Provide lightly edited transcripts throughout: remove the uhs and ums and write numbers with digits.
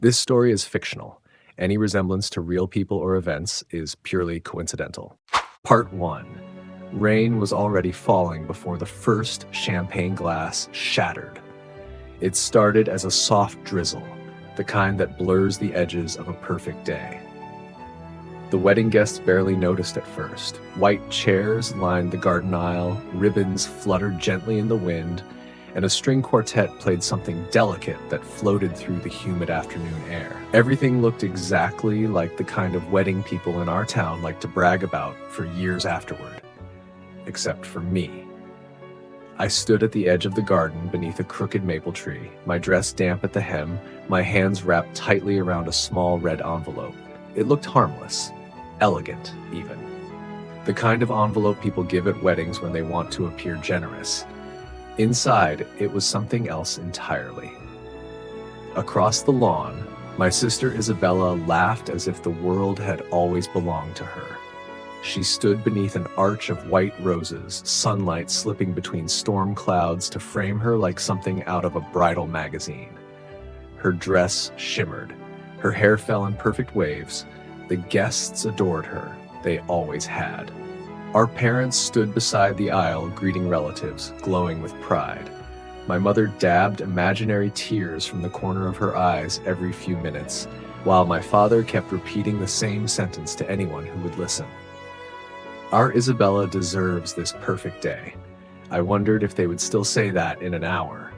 This story is fictional. Any resemblance to real people or events is purely coincidental. Part 1. Rain was already falling before the first champagne glass shattered. It started as a soft drizzle, the kind that blurs the edges of a perfect day. The wedding guests barely noticed at first. White chairs lined the garden aisle, ribbons fluttered gently in the wind, and a string quartet played something delicate that floated through the humid afternoon air. Everything looked exactly like the kind of wedding people in our town like to brag about for years afterward. Except for me. I stood at the edge of the garden beneath a crooked maple tree, my dress damp at the hem, my hands wrapped tightly around a small red envelope. It looked harmless, elegant even. The kind of envelope people give at weddings when they want to appear generous. Inside, it was something else entirely. Across the lawn, my sister Isabella laughed as if the world had always belonged to her. She stood beneath an arch of white roses, sunlight slipping between storm clouds to frame her like something out of a bridal magazine. Her dress shimmered. Her hair fell in perfect waves. The guests adored her. They always had. Our parents stood beside the aisle, greeting relatives, glowing with pride. My mother dabbed imaginary tears from the corner of her eyes every few minutes, while my father kept repeating the same sentence to anyone who would listen. Our Isabella deserves this perfect day. I wondered if they would still say that in an hour.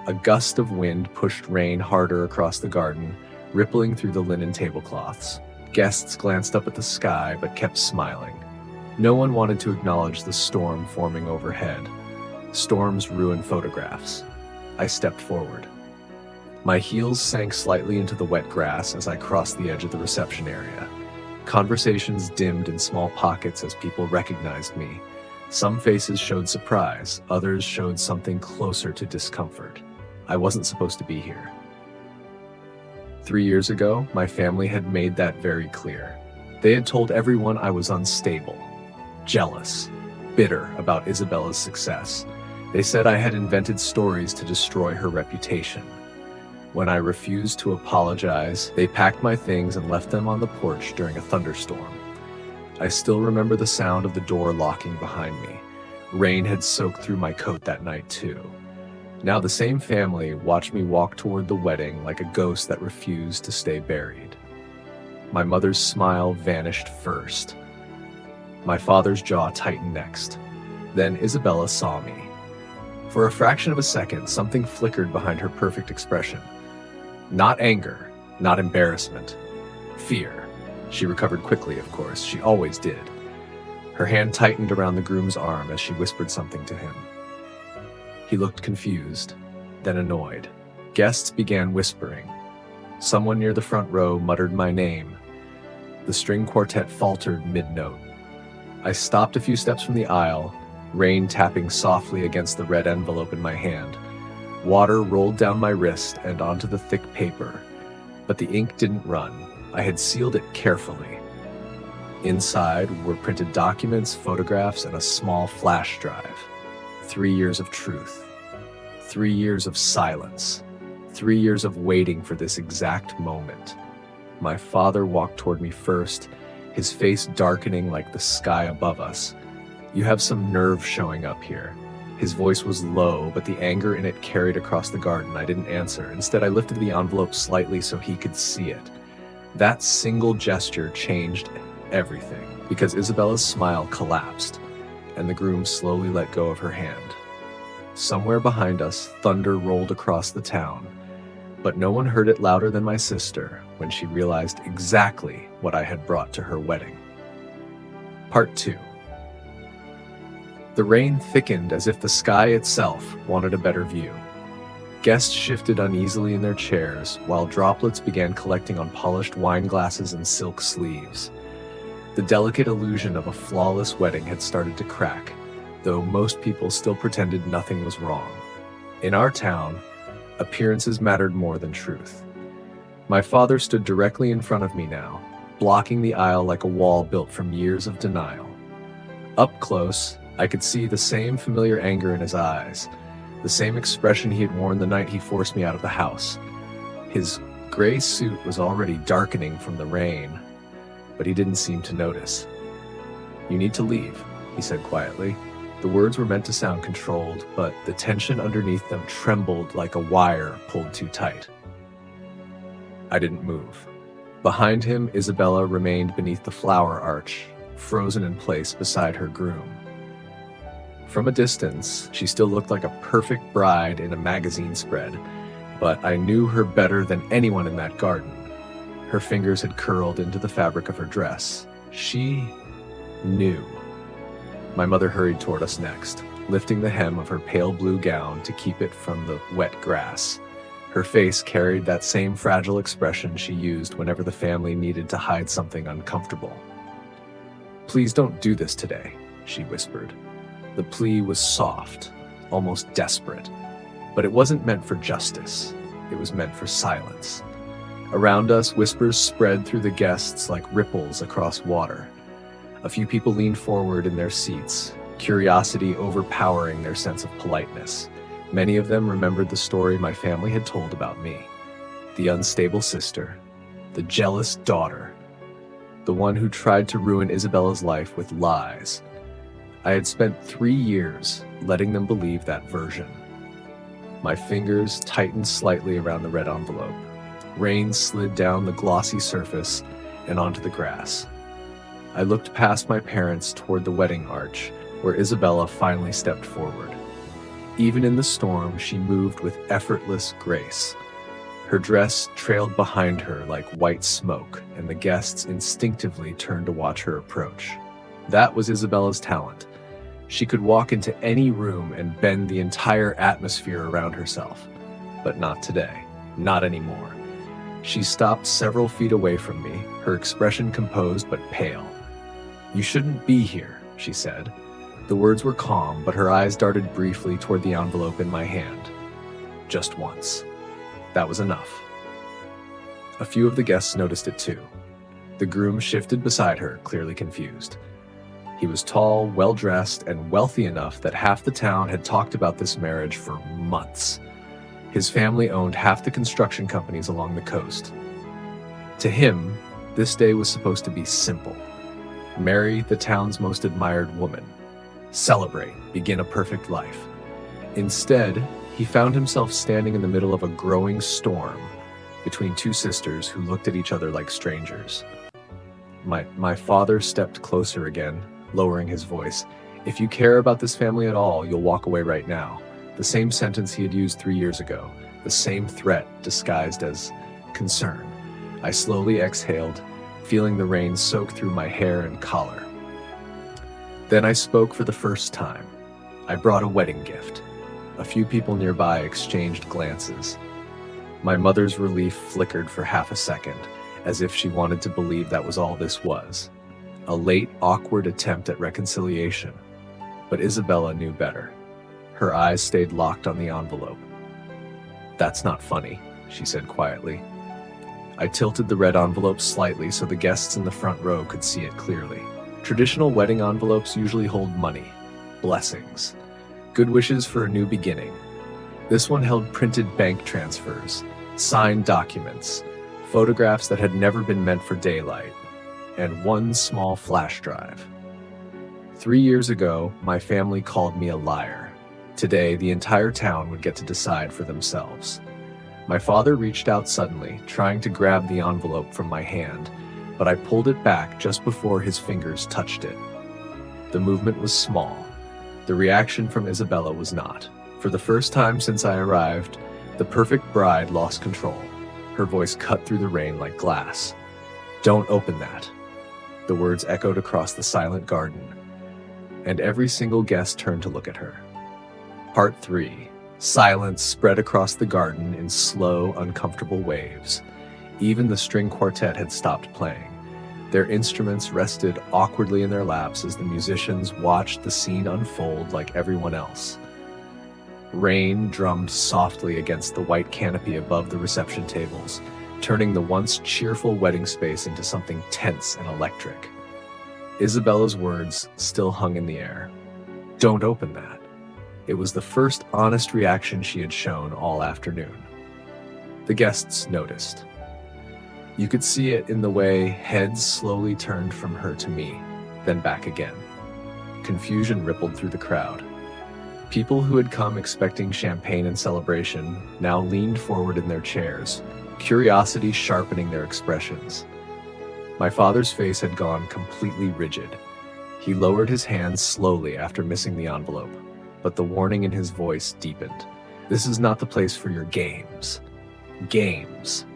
A gust of wind pushed rain harder across the garden, rippling through the linen tablecloths. Guests glanced up at the sky but kept smiling. No one wanted to acknowledge the storm forming overhead. Storms ruin photographs. I stepped forward. My heels sank slightly into the wet grass as I crossed the edge of the reception area. Conversations dimmed in small pockets as people recognized me. Some faces showed surprise, others showed something closer to discomfort. I wasn't supposed to be here. 3 years ago, my family had made that very clear. They had told everyone I was unstable, jealous, bitter about Isabella's success. They said I had invented stories to destroy her reputation. When I refused to apologize, they packed my things and left them on the porch during a thunderstorm. I still remember the sound of the door locking behind me. Rain had soaked through my coat that night too. Now the same family watched me walk toward the wedding like a ghost that refused to stay buried. My mother's smile vanished first. My father's jaw tightened next. Then Isabella saw me. For a fraction of a second, something flickered behind her perfect expression. Not anger, not embarrassment, fear. She recovered quickly, of course. She always did. Her hand tightened around the groom's arm as she whispered something to him. He looked confused, then annoyed. Guests began whispering. Someone near the front row muttered my name. The string quartet faltered mid-note. I stopped a few steps from the aisle, rain tapping softly against the red envelope in my hand. Water rolled down my wrist and onto the thick paper, but the ink didn't run. I had sealed it carefully. Inside were printed documents, photographs, and a small flash drive. 3 years of truth. 3 years of silence. 3 years of waiting for this exact moment. My father walked toward me first, his face darkening like the sky above us. "You have some nerve showing up here." His voice was low, but the anger in it carried across the garden. I didn't answer. Instead, I lifted the envelope slightly so he could see it. That single gesture changed everything, because Isabella's smile collapsed, and the groom slowly let go of her hand. Somewhere behind us, thunder rolled across the town, but no one heard it louder than my sister when she realized exactly what I had brought to her wedding. Part 2. The rain thickened as if the sky itself wanted a better view. Guests shifted uneasily in their chairs, while droplets began collecting on polished wine glasses and silk sleeves. The delicate illusion of a flawless wedding had started to crack, though most people still pretended nothing was wrong. In our town, appearances mattered more than truth. My father stood directly in front of me now, blocking the aisle like a wall built from years of denial. Up close, I could see the same familiar anger in his eyes, the same expression he had worn the night he forced me out of the house. His gray suit was already darkening from the rain, but he didn't seem to notice. "You need to leave," he said quietly. The words were meant to sound controlled, but the tension underneath them trembled like a wire pulled too tight. I didn't move. Behind him, Isabella remained beneath the flower arch, frozen in place beside her groom. From a distance, she still looked like a perfect bride in a magazine spread, but I knew her better than anyone in that garden. Her fingers had curled into the fabric of her dress. She knew. My mother hurried toward us next, lifting the hem of her pale blue gown to keep it from the wet grass. Her face carried that same fragile expression she used whenever the family needed to hide something uncomfortable. "Please don't do this today," she whispered. The plea was soft, almost desperate, but it wasn't meant for justice. It was meant for silence. Around us, whispers spread through the guests like ripples across water. A few people leaned forward in their seats, curiosity overpowering their sense of politeness. Many of them remembered the story my family had told about me. The unstable sister, the jealous daughter, the one who tried to ruin Isabella's life with lies. I had spent 3 years letting them believe that version. My fingers tightened slightly around the red envelope. Rain slid down the glossy surface and onto the grass. I looked past my parents toward the wedding arch, where Isabella finally stepped forward. Even in the storm, she moved with effortless grace. Her dress trailed behind her like white smoke, and the guests instinctively turned to watch her approach. That was Isabella's talent. She could walk into any room and bend the entire atmosphere around herself. But not today. Not anymore. She stopped several feet away from me, her expression composed but pale. "You shouldn't be here," she said. The words were calm, but her eyes darted briefly toward the envelope in my hand. Just once. That was enough. A few of the guests noticed it too. The groom shifted beside her, clearly confused. He was tall, well-dressed, and wealthy enough that half the town had talked about this marriage for months. His family owned half the construction companies along the coast. To him, this day was supposed to be simple. Marry the town's most admired woman. Celebrate, begin a perfect life. Instead, he found himself standing in the middle of a growing storm between two sisters who looked at each other like strangers. My father stepped closer again, lowering his voice. "If you care about this family at all, you'll walk away right now." The same sentence he had used 3 years ago, the same threat disguised as concern. I slowly exhaled, feeling the rain soak through my hair and collar. Then I spoke for the first time. I brought a wedding gift. A few people nearby exchanged glances. My mother's relief flickered for half a second, as if she wanted to believe that was all this was. A late, awkward attempt at reconciliation. But Isabella knew better. Her eyes stayed locked on the envelope. "That's not funny," she said quietly. I tilted the red envelope slightly so the guests in the front row could see it clearly. Traditional wedding envelopes usually hold money, blessings, good wishes for a new beginning. This one held printed bank transfers, signed documents, photographs that had never been meant for daylight, and one small flash drive. 3 years ago, my family called me a liar. Today, the entire town would get to decide for themselves. My father reached out suddenly, trying to grab the envelope from my hand, but I pulled it back just before his fingers touched it. The movement was small. The reaction from Isabella was not. For the first time since I arrived, the perfect bride lost control. Her voice cut through the rain like glass. "Don't open that." The words echoed across the silent garden, and every single guest turned to look at her. Part 3. Silence spread across the garden in slow, uncomfortable waves. Even the string quartet had stopped playing. Their instruments rested awkwardly in their laps as the musicians watched the scene unfold like everyone else. Rain drummed softly against the white canopy above the reception tables, turning the once cheerful wedding space into something tense and electric. Isabella's words still hung in the air. "Don't open that." It was the first honest reaction she had shown all afternoon. The guests noticed. You could see it in the way heads slowly turned from her to me, then back again. Confusion rippled through the crowd. People who had come expecting champagne and celebration now leaned forward in their chairs, curiosity sharpening their expressions. My father's face had gone completely rigid. He lowered his hands slowly after missing the envelope, but the warning in his voice deepened. This is not the place for your games. Games.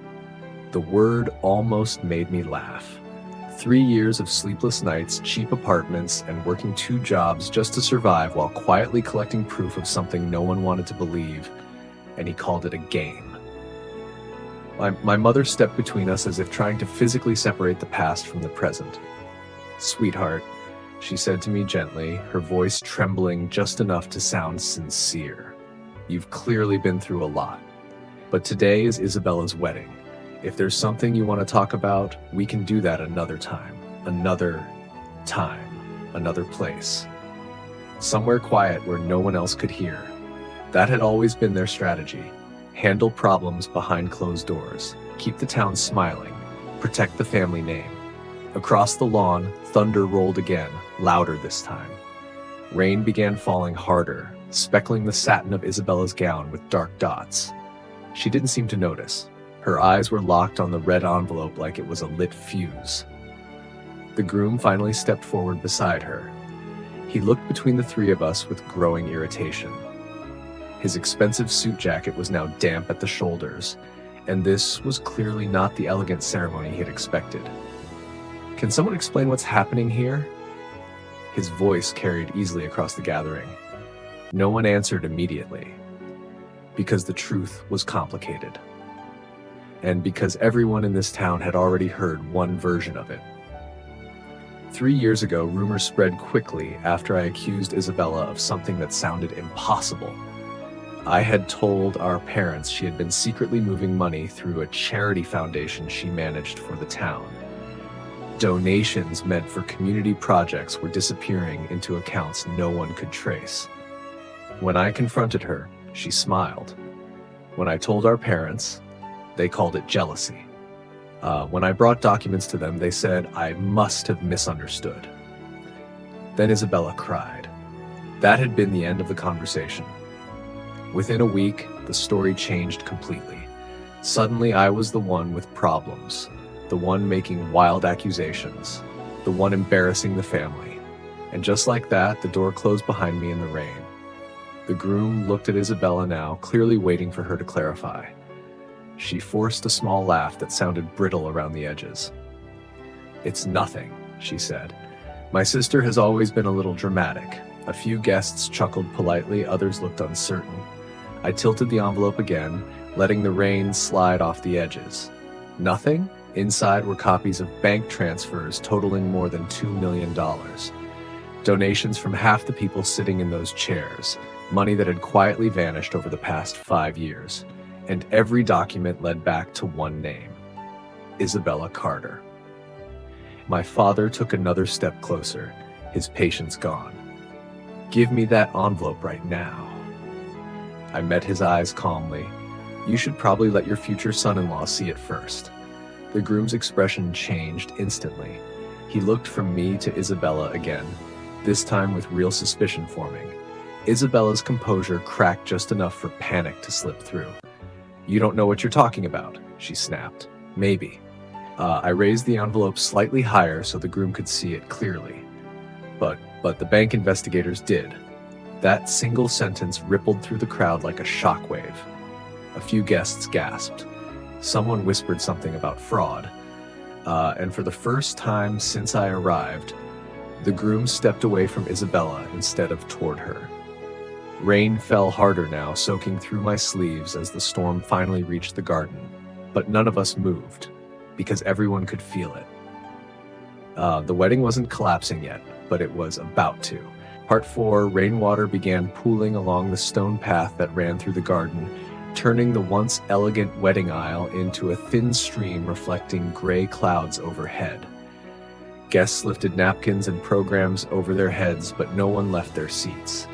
The word almost made me laugh. 3 years of sleepless nights, cheap apartments, and working 2 jobs just to survive while quietly collecting proof of something no one wanted to believe, and he called it a game. My mother stepped between us as if trying to physically separate the past from the present. "Sweetheart," she said to me gently, her voice trembling just enough to sound sincere. "You've clearly been through a lot. But today is Isabella's wedding. If there's something you want to talk about, we can do that another time. Another time. Another place. Somewhere quiet where no one else could hear." That had always been their strategy. Handle problems behind closed doors. Keep the town smiling. Protect the family name. Across the lawn, thunder rolled again, louder this time. Rain began falling harder, speckling the satin of Isabella's gown with dark dots. She didn't seem to notice. Her eyes were locked on the red envelope like it was a lit fuse. The groom finally stepped forward beside her. He looked between the 3 of us with growing irritation. His expensive suit jacket was now damp at the shoulders, and this was clearly not the elegant ceremony he had expected. "Can someone explain what's happening here?" His voice carried easily across the gathering. No one answered immediately, because the truth was complicated. And because everyone in this town had already heard one version of it. 3 years ago, rumors spread quickly after I accused Isabella of something that sounded impossible. I had told our parents she had been secretly moving money through a charity foundation she managed for the town. Donations meant for community projects were disappearing into accounts no one could trace. When I confronted her, she smiled. When I told our parents, they called it jealousy. When I brought documents to them, they said I must have misunderstood. Then Isabella cried. That had been the end of the conversation. Within a week, the story changed completely. Suddenly, I was the one with problems, the one making wild accusations, the one embarrassing the family. And just like that, the door closed behind me in the rain. The groom looked at Isabella now, clearly waiting for her to clarify. She forced a small laugh that sounded brittle around the edges. "It's nothing," she said. "My sister has always been a little dramatic." A few guests chuckled politely, others looked uncertain. I tilted the envelope again, letting the rain slide off the edges. Nothing? Inside were copies of bank transfers totaling more than $2 million. Donations from half the people sitting in those chairs, money that had quietly vanished over the past 5 years. And every document led back to one name: Isabella Carter. My father took another step closer, his patience gone. "Give me that envelope right now." I met his eyes calmly. "You should probably let your future son-in-law see it first." The groom's expression changed instantly. He looked from me to Isabella again, this time with real suspicion forming. Isabella's composure cracked just enough for panic to slip through. "You don't know what you're talking about," she snapped. "Maybe." I raised the envelope slightly higher so the groom could see it clearly. But the bank investigators did. That single sentence rippled through the crowd like a shockwave. A few guests gasped. Someone whispered something about fraud. And for the first time since I arrived, the groom stepped away from Isabella instead of toward her. Rain fell harder now, soaking through my sleeves as the storm finally reached the garden. But none of us moved, because everyone could feel it. The wedding wasn't collapsing yet, but it was about to. Part 4, rainwater began pooling along the stone path that ran through the garden, turning the once elegant wedding aisle into a thin stream reflecting gray clouds overhead. Guests lifted napkins and programs over their heads, but no one left their seats.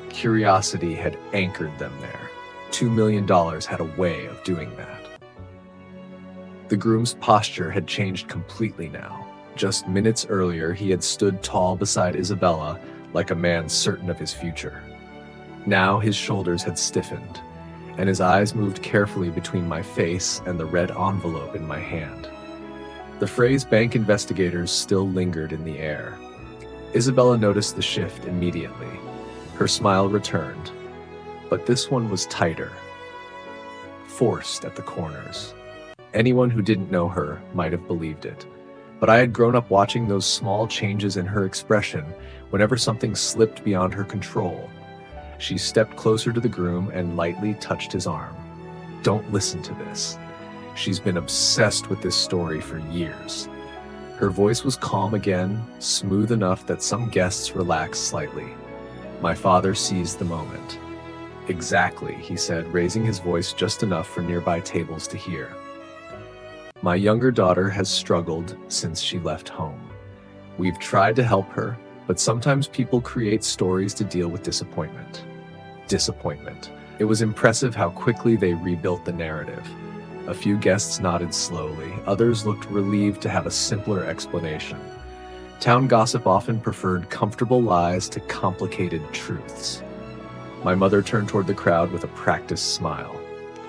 Curiosity had anchored them there. $2 million had a way of doing that. The groom's posture had changed completely now. Just minutes earlier, he had stood tall beside Isabella like a man certain of his future. Now his shoulders had stiffened, and his eyes moved carefully between my face and the red envelope in my hand. The phrase "bank investigators" still lingered in the air. Isabella noticed the shift immediately. Her smile returned, but this one was tighter, forced at the corners. Anyone who didn't know her might have believed it, but I had grown up watching those small changes in her expression whenever something slipped beyond her control. She stepped closer to the groom and lightly touched his arm. "Don't listen to this. She's been obsessed with this story for years." Her voice was calm again, smooth enough that some guests relaxed slightly. My father seized the moment. "Exactly," he said, raising his voice just enough for nearby tables to hear. "My younger daughter has struggled since she left home. We've tried to help her, but sometimes people create stories to deal with disappointment." Disappointment. It was impressive how quickly they rebuilt the narrative. A few guests nodded slowly, others looked relieved to have a simpler explanation. Town gossip often preferred comfortable lies to complicated truths. My mother turned toward the crowd with a practiced smile.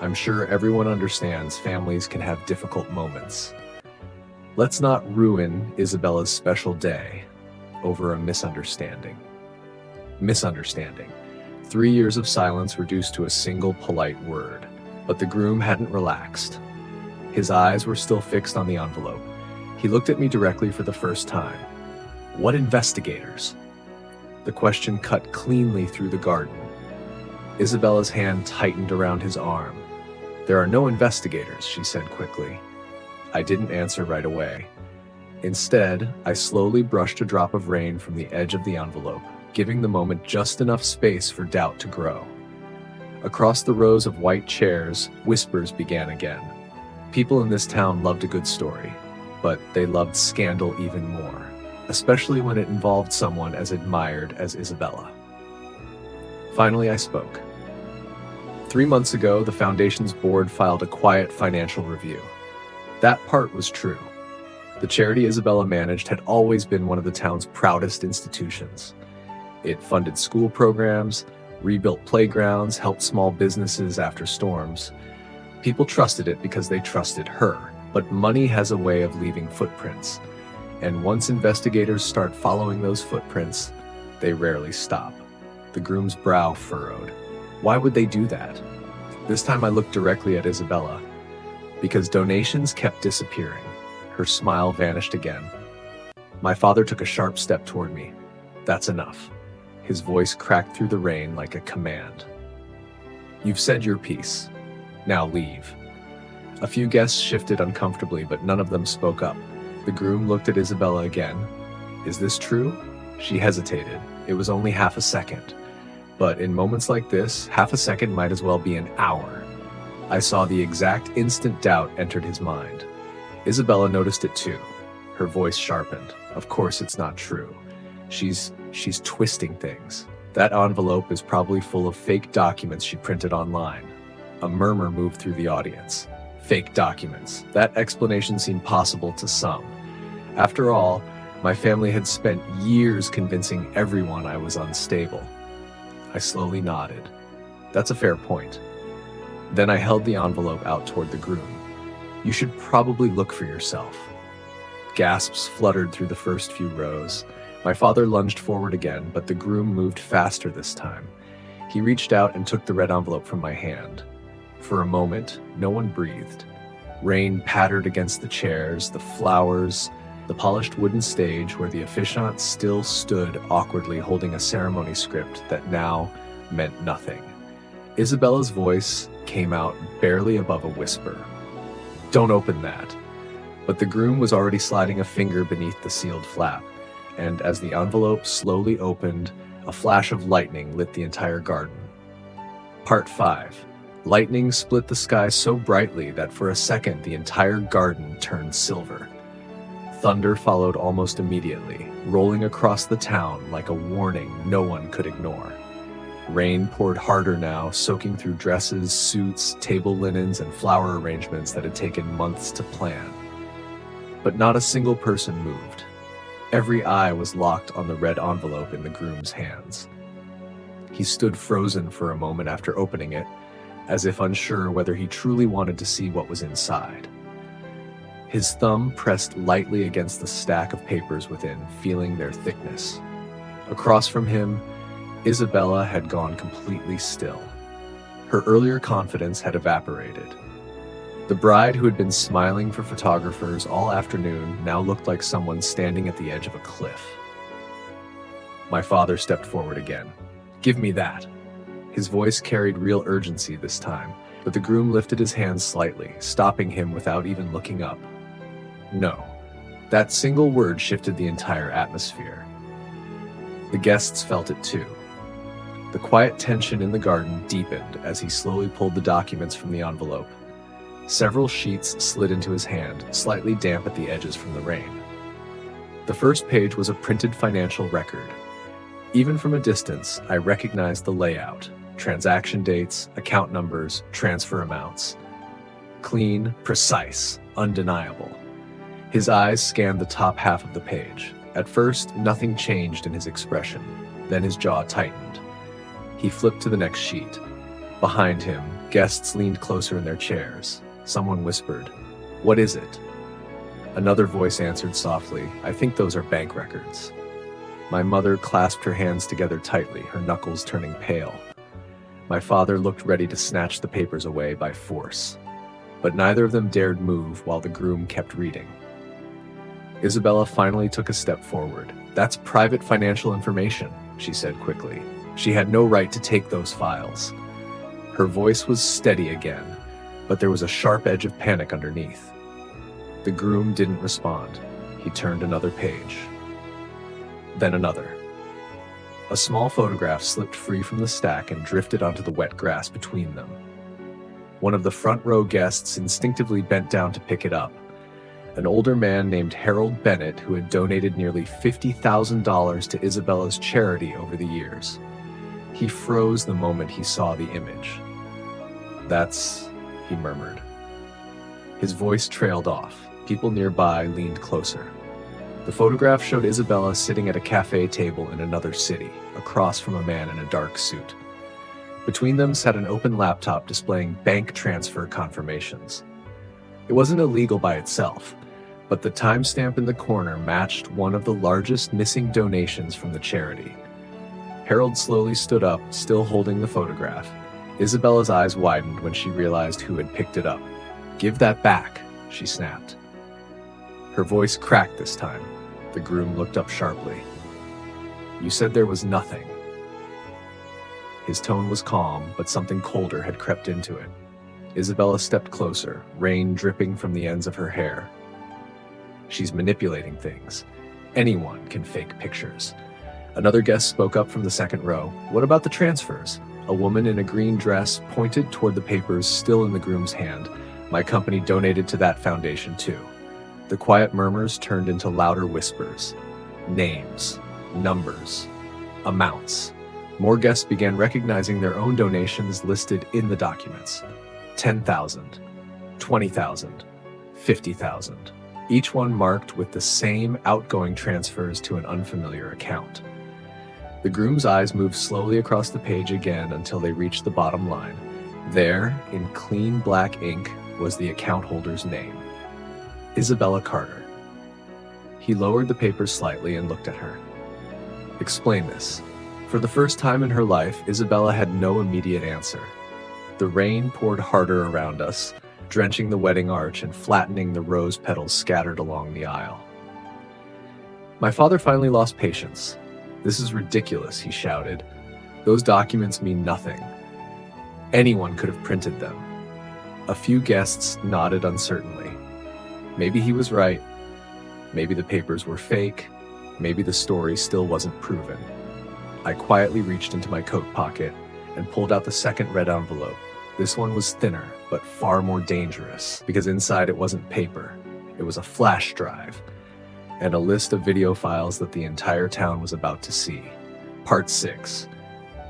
"I'm sure everyone understands families can have difficult moments. Let's not ruin Isabella's special day over a misunderstanding." Misunderstanding. 3 years of silence reduced to a single polite word. But the groom hadn't relaxed. His eyes were still fixed on the envelope. He looked at me directly for the first time. "What investigators?" The question cut cleanly through the garden. Isabella's hand tightened around his arm. "There are no investigators," she said quickly. I didn't answer right away. Instead, I slowly brushed a drop of rain from the edge of the envelope, giving the moment just enough space for doubt to grow. Across the rows of white chairs, whispers began again. People in this town loved a good story, but they loved scandal even more, especially when it involved someone as admired as Isabella. Finally, I spoke. 3 months ago, the foundation's board filed a quiet financial review. That part was true. The charity Isabella managed had always been one of the town's proudest institutions. It funded school programs, rebuilt playgrounds, helped small businesses after storms. People trusted it because they trusted her, but money has a way of leaving footprints. And once investigators start following those footprints, they rarely stop. The groom's brow furrowed. Why would they do that? This time I looked directly at Isabella. Because donations kept disappearing. Her smile vanished again. My father took a sharp step toward me. "That's enough." His voice cracked through the rain like a command. "You've said your piece. Now leave." A few guests shifted uncomfortably, but none of them spoke up. The groom looked at Isabella again. "Is this true?" She hesitated. It was only half a second. But in moments like this, half a second might as well be an hour. I saw the exact instant doubt entered his mind. Isabella noticed it too. Her voice sharpened. "Of course it's not true. She's twisting things. That envelope is probably full of fake documents she printed online." A murmur moved through the audience. Fake documents. That explanation seemed possible to some. After all, my family had spent years convincing everyone I was unstable. I slowly nodded. "That's a fair point." Then I held the envelope out toward the groom. "You should probably look for yourself." Gasps fluttered through the first few rows. My father lunged forward again, but the groom moved faster this time. He reached out and took the red envelope from my hand. For a moment, no one breathed. Rain pattered against the chairs, the flowers, the polished wooden stage where the officiant still stood awkwardly holding a ceremony script that now meant nothing. Isabella's voice came out barely above a whisper. "Don't open that." But the groom was already sliding a finger beneath the sealed flap. And as the envelope slowly opened, a flash of lightning lit the entire garden. Part 5. Lightning split the sky so brightly that for a second the entire garden turned silver. Thunder followed almost immediately, rolling across the town like a warning no one could ignore. Rain poured harder now, soaking through dresses, suits, table linens, and flower arrangements that had taken months to plan. But not a single person moved. Every eye was locked on the red envelope in the groom's hands. He stood frozen for a moment after opening it, as if unsure whether he truly wanted to see what was inside. His thumb pressed lightly against the stack of papers within, feeling their thickness. Across from him, Isabella had gone completely still. Her earlier confidence had evaporated. The bride who had been smiling for photographers all afternoon now looked like someone standing at the edge of a cliff. My father stepped forward again. "Give me that." His voice carried real urgency this time, but the groom lifted his hand slightly, stopping him without even looking up. No. That single word shifted the entire atmosphere. The guests felt it too. The quiet tension in the garden deepened as he slowly pulled the documents from the envelope. Several sheets slid into his hand, slightly damp at the edges from the rain. The first page was a printed financial record. Even from a distance, I recognized the layout: transaction dates, account numbers, transfer amounts. Clean, precise, undeniable. His eyes scanned the top half of the page. At first, nothing changed in his expression. Then his jaw tightened. He flipped to the next sheet. Behind him, guests leaned closer in their chairs. Someone whispered, "What is it?" Another voice answered softly, "I think those are bank records." My mother clasped her hands together tightly, her knuckles turning pale. My father looked ready to snatch the papers away by force. But neither of them dared move while the groom kept reading. Isabella finally took a step forward. "That's private financial information," she said quickly. She had no right to take those files. Her voice was steady again, but there was a sharp edge of panic underneath. The groom didn't respond. He turned another page. Then another. A small photograph slipped free from the stack and drifted onto the wet grass between them. One of the front row guests instinctively bent down to pick it up. An older man named Harold Bennett, who had donated nearly $50,000 to Isabella's charity over the years. He froze the moment he saw the image. "That's," he murmured. His voice trailed off. People nearby leaned closer. The photograph showed Isabella sitting at a cafe table in another city, across from a man in a dark suit. Between them sat an open laptop displaying bank transfer confirmations. It wasn't illegal by itself, but the timestamp in the corner matched one of the largest missing donations from the charity. Harold slowly stood up, still holding the photograph. Isabella's eyes widened when she realized who had picked it up. "Give that back," she snapped. Her voice cracked this time. The groom looked up sharply. "You said there was nothing." His tone was calm, but something colder had crept into it. Isabella stepped closer, rain dripping from the ends of her hair. "She's manipulating things. Anyone can fake pictures." Another guest spoke up from the second row. "What about the transfers?" A woman in a green dress pointed toward the papers still in the groom's hand. "My company donated to that foundation too." The quiet murmurs turned into louder whispers. Names, numbers, amounts. More guests began recognizing their own donations listed in the documents. 10,000, 20,000, 50,000. Each one marked with the same outgoing transfers to an unfamiliar account. The groom's eyes moved slowly across the page again until they reached the bottom line. There, in clean black ink, was the account holder's name. Isabella Carter. He lowered the paper slightly and looked at her. "Explain this." For the first time in her life, Isabella had no immediate answer. The rain poured harder around us, drenching the wedding arch and flattening the rose petals scattered along the aisle. My father finally lost patience. "This is ridiculous," he shouted. "Those documents mean nothing. Anyone could have printed them." A few guests nodded uncertainly. Maybe he was right. Maybe the papers were fake. Maybe the story still wasn't proven. I quietly reached into my coat pocket and pulled out the second red envelope. This one was thinner, but far more dangerous, because inside it wasn't paper. It was a flash drive, and a list of video files that the entire town was about to see. Part 6.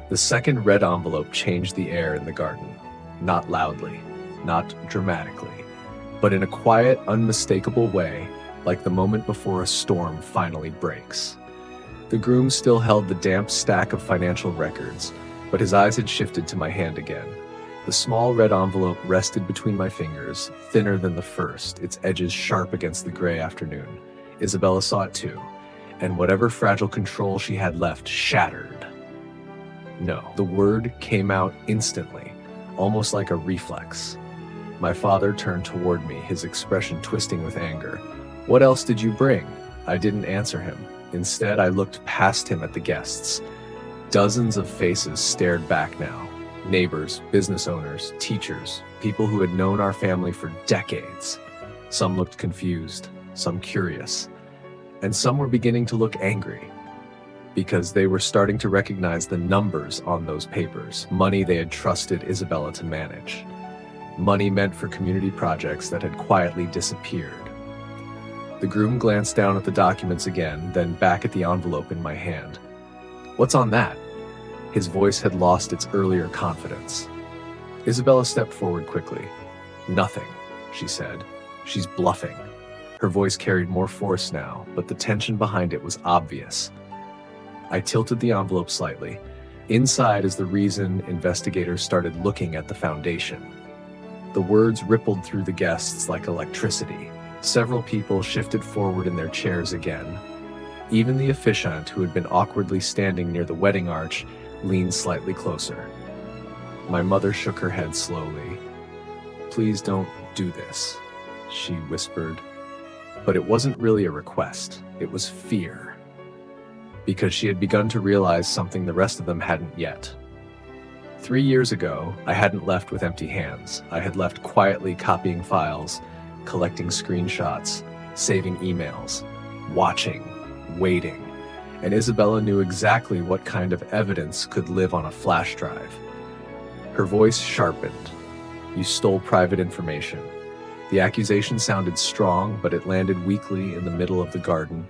The second red envelope changed the air in the garden. Not loudly, not dramatically, but in a quiet, unmistakable way, like the moment before a storm finally breaks. The groom still held the damp stack of financial records, but his eyes had shifted to my hand again. The small red envelope rested between my fingers, thinner than the first, its edges sharp against the gray afternoon. Isabella saw it too, and whatever fragile control she had left shattered. No, the word came out instantly, almost like a reflex. My father turned toward me, his expression twisting with anger. "What else did you bring?" I didn't answer him. Instead, I looked past him at the guests. Dozens of faces stared back now. Neighbors, business owners, teachers, people who had known our family for decades. Some looked confused, some curious, and some were beginning to look angry because they were starting to recognize the numbers on those papers, money they had trusted Isabella to manage. Money meant for community projects that had quietly disappeared. The groom glanced down at the documents again, then back at the envelope in my hand. "What's on that?" His voice had lost its earlier confidence. Isabella stepped forward quickly. "Nothing," she said. "She's bluffing." Her voice carried more force now, but the tension behind it was obvious. I tilted the envelope slightly. Inside is the reason investigators started looking at the foundation. The words rippled through the guests like electricity. Several people shifted forward in their chairs again. Even the officiant, who had been awkwardly standing near the wedding arch, leaned slightly closer. My mother shook her head slowly. "Please don't do this," she whispered. But it wasn't really a request, it was fear. Because she had begun to realize something the rest of them hadn't yet. 3 years ago, I hadn't left with empty hands. I had left quietly copying files, collecting screenshots, saving emails, watching, waiting. And Isabella knew exactly what kind of evidence could live on a flash drive. Her voice sharpened. "You stole private information." The accusation sounded strong, but it landed weakly in the middle of the garden.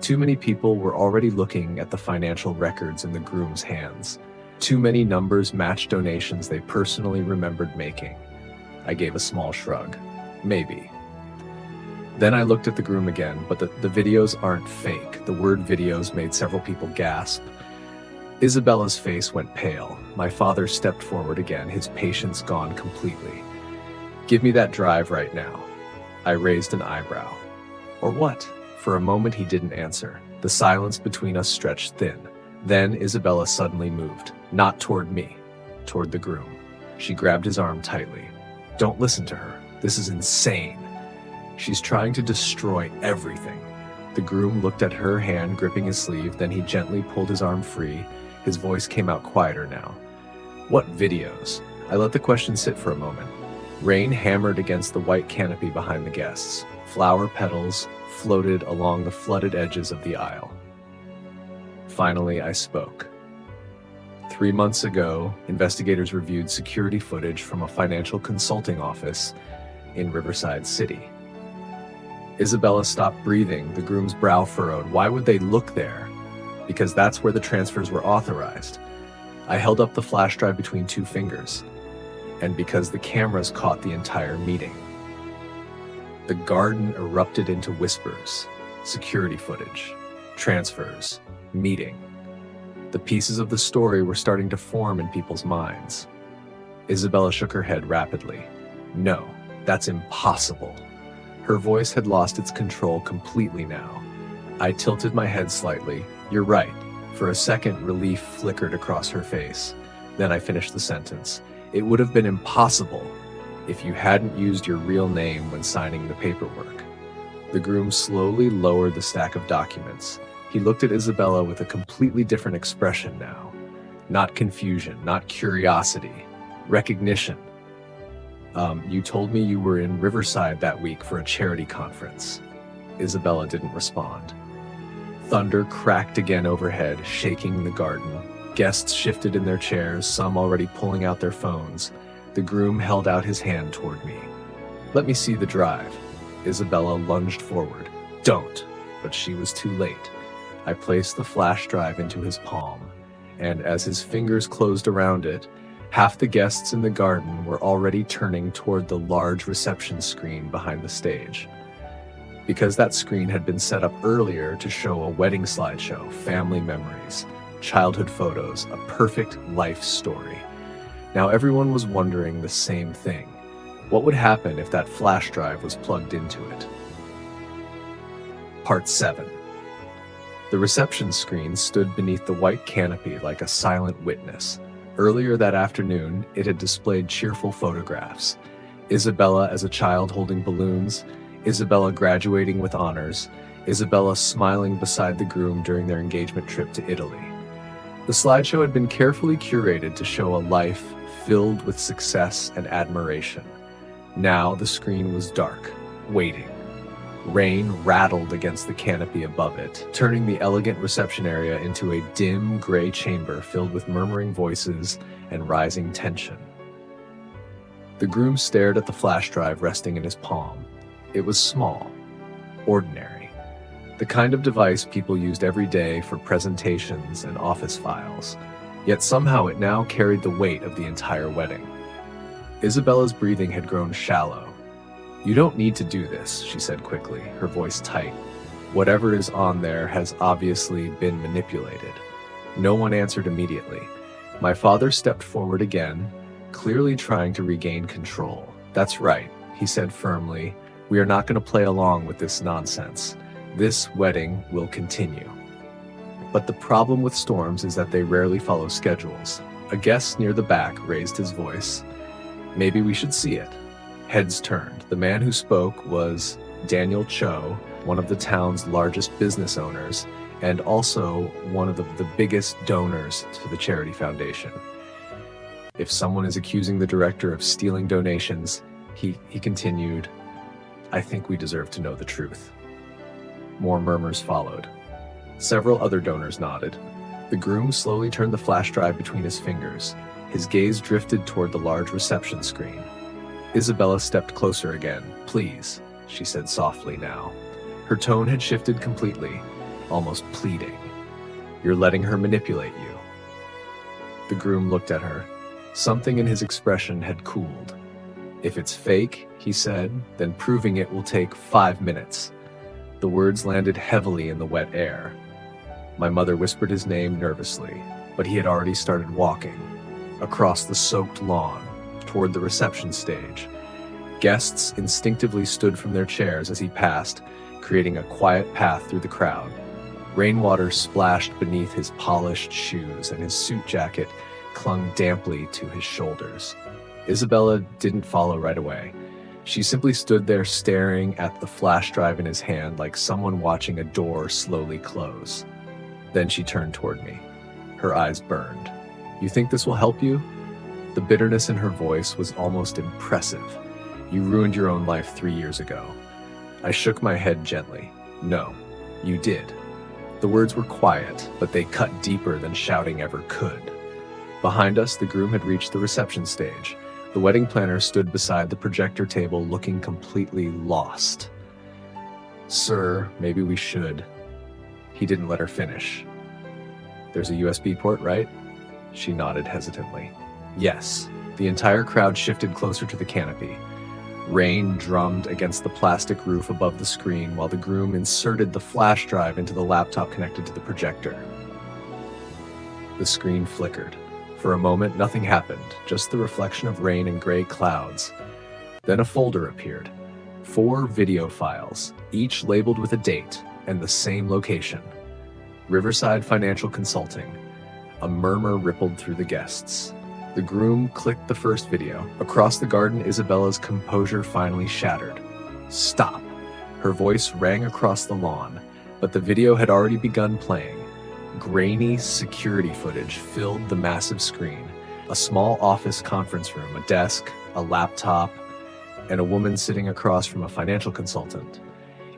Too many people were already looking at the financial records in the groom's hands. Too many numbers matched donations they personally remembered making. I gave a small shrug. Maybe. Then I looked at the groom again, but the videos aren't fake. The word videos made several people gasp. Isabella's face went pale. My father stepped forward again, his patience gone completely. "Give me that drive right now." I raised an eyebrow. "Or what?" For a moment he didn't answer. The silence between us stretched thin. Then Isabella suddenly moved, not toward me, toward the groom. She grabbed his arm tightly. "Don't listen to her. This is insane. She's trying to destroy everything." The groom looked at her hand gripping his sleeve, then he gently pulled his arm free. His voice came out quieter now. "What videos?" I let the question sit for a moment. Rain hammered against the white canopy behind the guests. Flower petals floated along the flooded edges of the aisle. Finally, I spoke. 3 months ago, investigators reviewed security footage from a financial consulting office in Riverside City. Isabella stopped breathing, the groom's brow furrowed. Why would they look there? Because that's where the transfers were authorized. I held up the flash drive between 2 fingers, and because the cameras caught the entire meeting. The garden erupted into whispers, security footage, transfers, meeting. The pieces of the story were starting to form in people's minds. Isabella shook her head rapidly. "No, that's impossible." Her voice had lost its control completely now. I tilted my head slightly. "You're right." For a second, relief flickered across her face. Then I finished the sentence. "It would have been impossible if you hadn't used your real name when signing the paperwork." The groom slowly lowered the stack of documents. He looked at Isabella with a completely different expression now. Not confusion, not curiosity, recognition. You told me you were in Riverside that week for a charity conference." Isabella didn't respond. Thunder cracked again overhead, shaking the garden. Guests shifted in their chairs, some already pulling out their phones. The groom held out his hand toward me. "Let me see the drive." Isabella lunged forward. "Don't." But she was too late. I placed the flash drive into his palm, and as his fingers closed around it, half the guests in the garden were already turning toward the large reception screen behind the stage. Because that screen had been set up earlier to show a wedding slideshow, family memories, childhood photos, a perfect life story. Now everyone was wondering the same thing. What would happen if that flash drive was plugged into it? Part 7. The reception screen stood beneath the white canopy like a silent witness. Earlier that afternoon, it had displayed cheerful photographs. Isabella as a child holding balloons, Isabella graduating with honors, Isabella smiling beside the groom during their engagement trip to Italy. The slideshow had been carefully curated to show a life filled with success and admiration. Now the screen was dark, waiting. Rain rattled against the canopy above it, turning the elegant reception area into a dim, gray chamber filled with murmuring voices and rising tension. The groom stared at the flash drive resting in his palm. It was small, ordinary, the kind of device people used every day for presentations and office files. Yet somehow it now carried the weight of the entire wedding. Isabella's breathing had grown shallow. "You don't need to do this," she said quickly, her voice tight. "Whatever is on there has obviously been manipulated." No one answered immediately. My father stepped forward again, clearly trying to regain control. "That's right," he said firmly. "We are not going to play along with this nonsense. This wedding will continue." But the problem with storms is that they rarely follow schedules. A guest near the back raised his voice. "Maybe we should see it." Heads turned. The man who spoke was Daniel Cho, one of the town's largest business owners, and also one of the biggest donors to the charity foundation. "If someone is accusing the director of stealing donations," he continued, "I think we deserve to know the truth." More murmurs followed. Several other donors nodded. The groom slowly turned the flash drive between his fingers. His gaze drifted toward the large reception screen. Isabella stepped closer again. "Please," she said softly now. Her tone had shifted completely, almost pleading. "You're letting her manipulate you." The groom looked at her. Something in his expression had cooled. "If it's fake," he said, "then proving it will take 5 minutes." The words landed heavily in the wet air. My mother whispered his name nervously, but he had already started walking across the soaked lawn toward the reception stage. Guests instinctively stood from their chairs as he passed, creating a quiet path through the crowd. Rainwater splashed beneath his polished shoes, and his suit jacket clung damply to his shoulders. Isabella didn't follow right away. She simply stood there staring at the flash drive in his hand like someone watching a door slowly close. Then she turned toward me. Her eyes burned. "You think this will help you?" The bitterness in her voice was almost impressive. "You ruined your own life 3 years ago." I shook my head gently. "No, you did." The words were quiet, but they cut deeper than shouting ever could. Behind us, the groom had reached the reception stage. The wedding planner stood beside the projector table looking completely lost. "Sir, maybe we should." He didn't let her finish. "There's a USB port, right?" She nodded hesitantly. "Yes." The entire crowd shifted closer to the canopy. Rain drummed against the plastic roof above the screen while the groom inserted the flash drive into the laptop connected to the projector. The screen flickered. For a moment, nothing happened, just the reflection of rain and gray clouds. Then a folder appeared. 4 video files, each labeled with a date and the same location. Riverside Financial Consulting. A murmur rippled through the guests. The groom clicked the first video. Across the garden, Isabella's composure finally shattered. "Stop!" Her voice rang across the lawn, but the video had already begun playing. Grainy security footage filled the massive screen. A small office conference room, a desk, a laptop, and a woman sitting across from a financial consultant.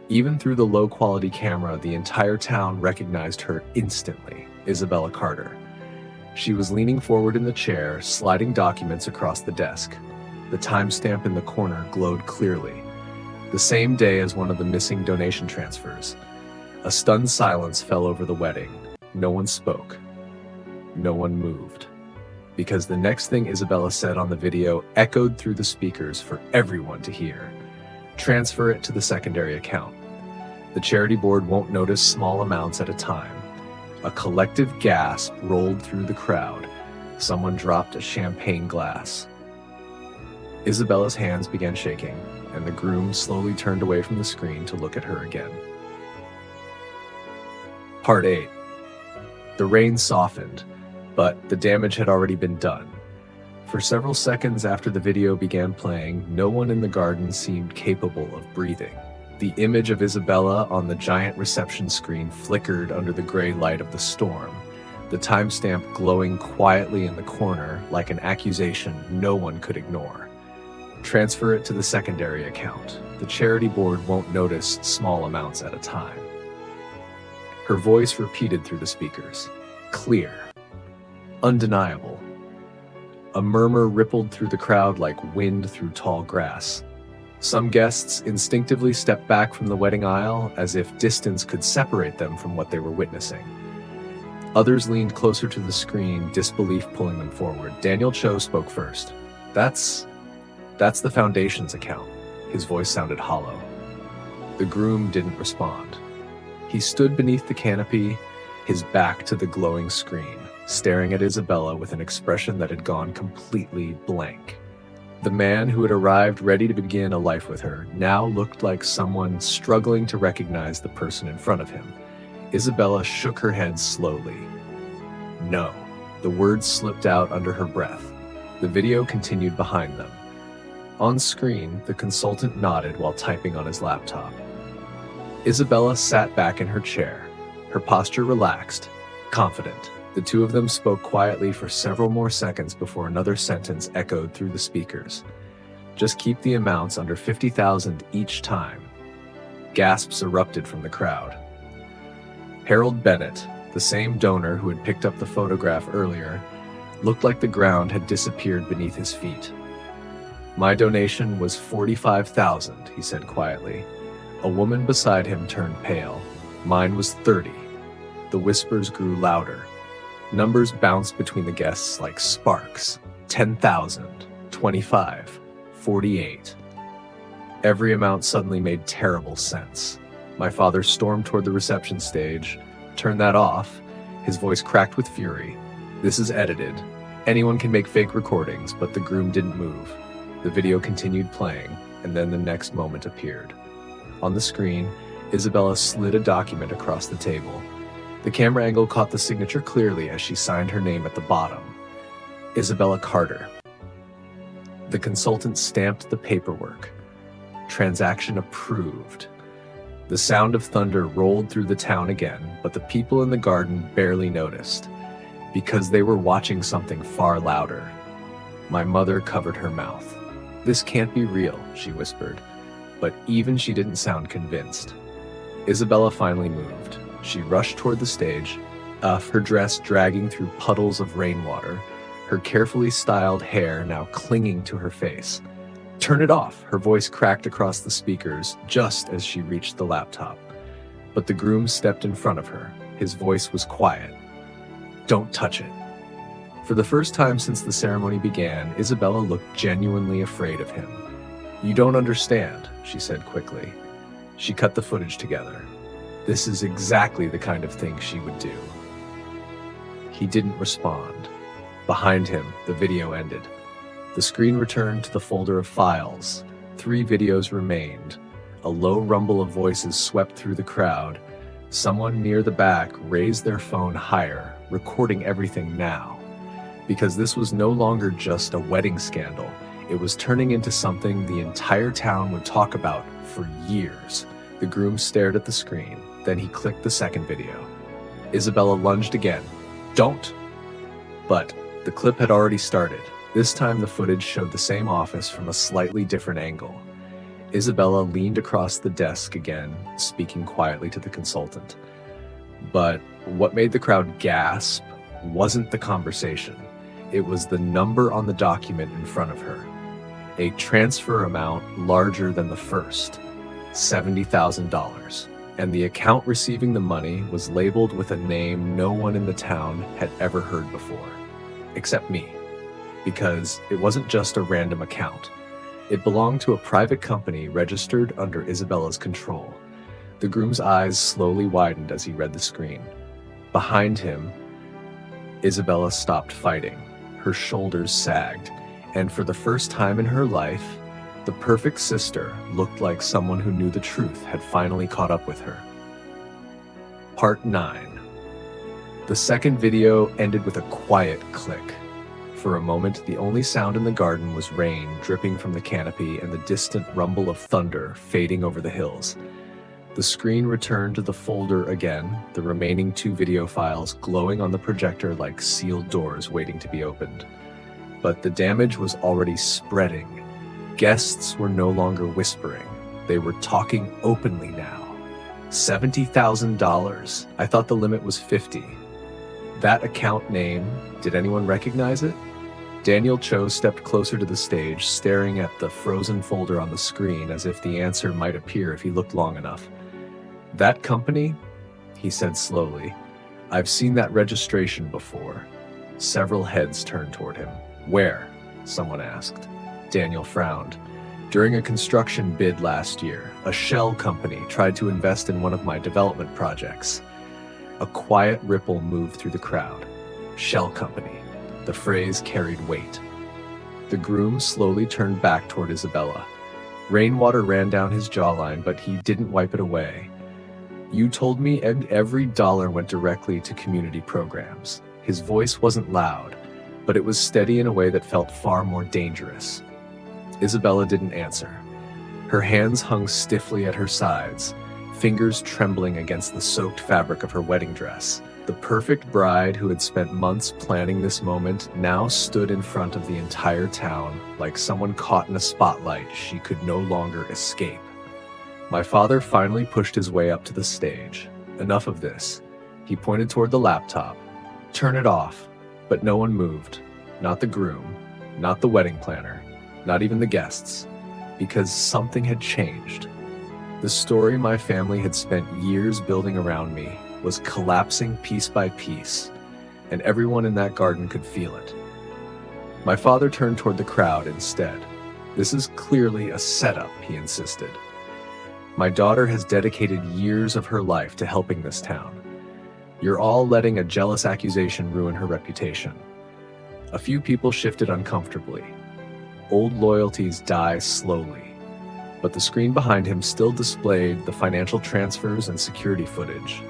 Even through the low-quality camera, the entire town recognized her instantly, Isabella Carter. She was leaning forward in the chair, sliding documents across the desk. The timestamp in the corner glowed clearly. The same day as one of the missing donation transfers. A stunned silence fell over the wedding. No one spoke. No one moved, because the next thing Isabella said on the video echoed through the speakers for everyone to hear. Transfer it to the secondary account. The charity board won't notice small amounts at a time. A collective gasp rolled through the crowd. Someone dropped a champagne glass. Isabella's hands began shaking, and the groom slowly turned away from the screen to look at her again. Part 8. The rain softened, but the damage had already been done. For several seconds after the video began playing, no one in the garden seemed capable of breathing. The image of Isabella on the giant reception screen flickered under the gray light of the storm, the timestamp glowing quietly in the corner like an accusation no one could ignore. Transfer it to the secondary account. The charity board won't notice small amounts at a time. Her voice repeated through the speakers. Clear. Undeniable. A murmur rippled through the crowd like wind through tall grass. Some guests instinctively stepped back from the wedding aisle as if distance could separate them from what they were witnessing. Others leaned closer to the screen, disbelief pulling them forward. Daniel Cho spoke first. That's the foundation's account. His voice sounded hollow. The groom didn't respond. He stood beneath the canopy, his back to the glowing screen, staring at Isabella with an expression that had gone completely blank. The man who had arrived ready to begin a life with her now looked like someone struggling to recognize the person in front of him. Isabella shook her head slowly. No. The words slipped out under her breath. The video continued behind them. On screen, the consultant nodded while typing on his laptop. Isabella sat back in her chair, her posture relaxed, confident. The two of them spoke quietly for several more seconds before another sentence echoed through the speakers. Just keep the amounts under $50,000 each time. Gasps erupted from the crowd. Harold Bennett, the same donor who had picked up the photograph earlier, looked like the ground had disappeared beneath his feet. My donation was $45,000, he said quietly. A woman beside him turned pale. Mine was 30. The whispers grew louder. Numbers bounced between the guests like sparks. 10,000, 25, 48. Every amount suddenly made terrible sense. My father stormed toward the reception stage. Turn that off. His voice cracked with fury. This is edited. Anyone can make fake recordings, but the groom didn't move. The video continued playing, and then the next moment appeared. On the screen, Isabella slid a document across the table. The camera angle caught the signature clearly as she signed her name at the bottom. Isabella Carter. The consultant stamped the paperwork. Transaction approved. The sound of thunder rolled through the town again, but the people in the garden barely noticed, because they were watching something far louder. My mother covered her mouth. This can't be real, she whispered, but even she didn't sound convinced. Isabella finally moved. She rushed toward the stage, her dress dragging through puddles of rainwater, her carefully styled hair now clinging to her face. Turn it off, her voice cracked across the speakers just as she reached the laptop. But the groom stepped in front of her. His voice was quiet. Don't touch it. For the first time since the ceremony began, Isabella looked genuinely afraid of him. You don't understand, she said quickly. She cut the footage together. This is exactly the kind of thing she would do. He didn't respond. Behind him, the video ended. The screen returned to the folder of files. 3 videos remained. A low rumble of voices swept through the crowd. Someone near the back raised their phone higher, recording everything now. Because this was no longer just a wedding scandal. It was turning into something the entire town would talk about for years. The groom stared at the screen. Then he clicked the second video. Isabella lunged again. Don't! But the clip had already started. This time the footage showed the same office from a slightly different angle. Isabella leaned across the desk again, speaking quietly to the consultant. But what made the crowd gasp wasn't the conversation. It was the number on the document in front of her. A transfer amount larger than the first. $70,000. and the account receiving the money was labeled with a name no one in the town had ever heard before, except me, because it wasn't just a random account. It belonged to a private company registered under Isabella's control. The groom's eyes slowly widened as he read the screen. Behind him, Isabella stopped fighting. Her shoulders sagged, and for the first time in her life, the perfect sister looked like someone who knew the truth had finally caught up with her. Part 9. The second video ended with a quiet click. For a moment, the only sound in the garden was rain dripping from the canopy and the distant rumble of thunder fading over the hills. The screen returned to the folder again, the remaining 2 video files glowing on the projector like sealed doors waiting to be opened. But the damage was already spreading. Guests were no longer whispering. They were talking openly now. $70,000. I thought the limit was 50. That account name, did anyone recognize it? Daniel Cho stepped closer to the stage, staring at the frozen folder on the screen as if the answer might appear if he looked long enough. That company? He said slowly. I've seen that registration before. Several heads turned toward him. Where? Someone asked. Daniel frowned. During a construction bid last year, a shell company tried to invest in one of my development projects. A quiet ripple moved through the crowd. Shell company. The phrase carried weight. The groom slowly turned back toward Isabella. Rainwater ran down his jawline, but he didn't wipe it away. You told me every dollar went directly to community programs. His voice wasn't loud, but it was steady in a way that felt far more dangerous. Isabella didn't answer. Her hands hung stiffly at her sides, fingers trembling against the soaked fabric of her wedding dress. The perfect bride who had spent months planning this moment now stood in front of the entire town like someone caught in a spotlight she could no longer escape. My father finally pushed his way up to the stage. Enough of this. He pointed toward the laptop. Turn it off. But no one moved. Not the groom, not the wedding planner, not even the guests, because something had changed. The story my family had spent years building around me was collapsing piece by piece, and everyone in that garden could feel it. My father turned toward the crowd instead. This is clearly a setup, he insisted. My daughter has dedicated years of her life to helping this town. You're all letting a jealous accusation ruin her reputation. A few people shifted uncomfortably. Old loyalties die slowly, but the screen behind him still displayed the financial transfers and security footage.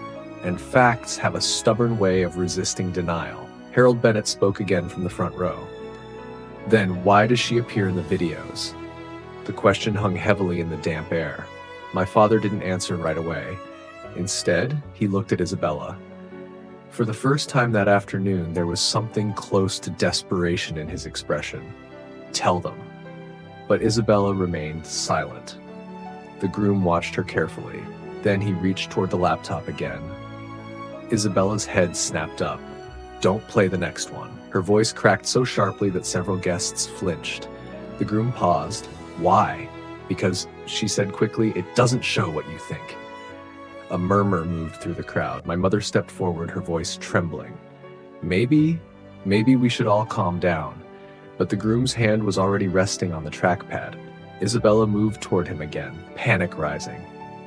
And facts have a stubborn way of resisting denial. Harold Bennett spoke again from the front row. Then why does she appear in the videos? The question hung heavily in the damp air. My father didn't answer right away. Instead, he looked at Isabella. For the first time that afternoon, there was something close to desperation in his expression. Tell them. But Isabella remained silent. The groom watched her carefully. Then he reached toward the laptop again. Isabella's head snapped up. Don't play the next one. Her voice cracked so sharply that several guests flinched. The groom paused. Why? Because, she said quickly, it doesn't show what you think. A murmur moved through the crowd. My mother stepped forward, her voice trembling. Maybe we should all calm down. But the groom's hand was already resting on the trackpad. Isabella moved toward him again, panic rising.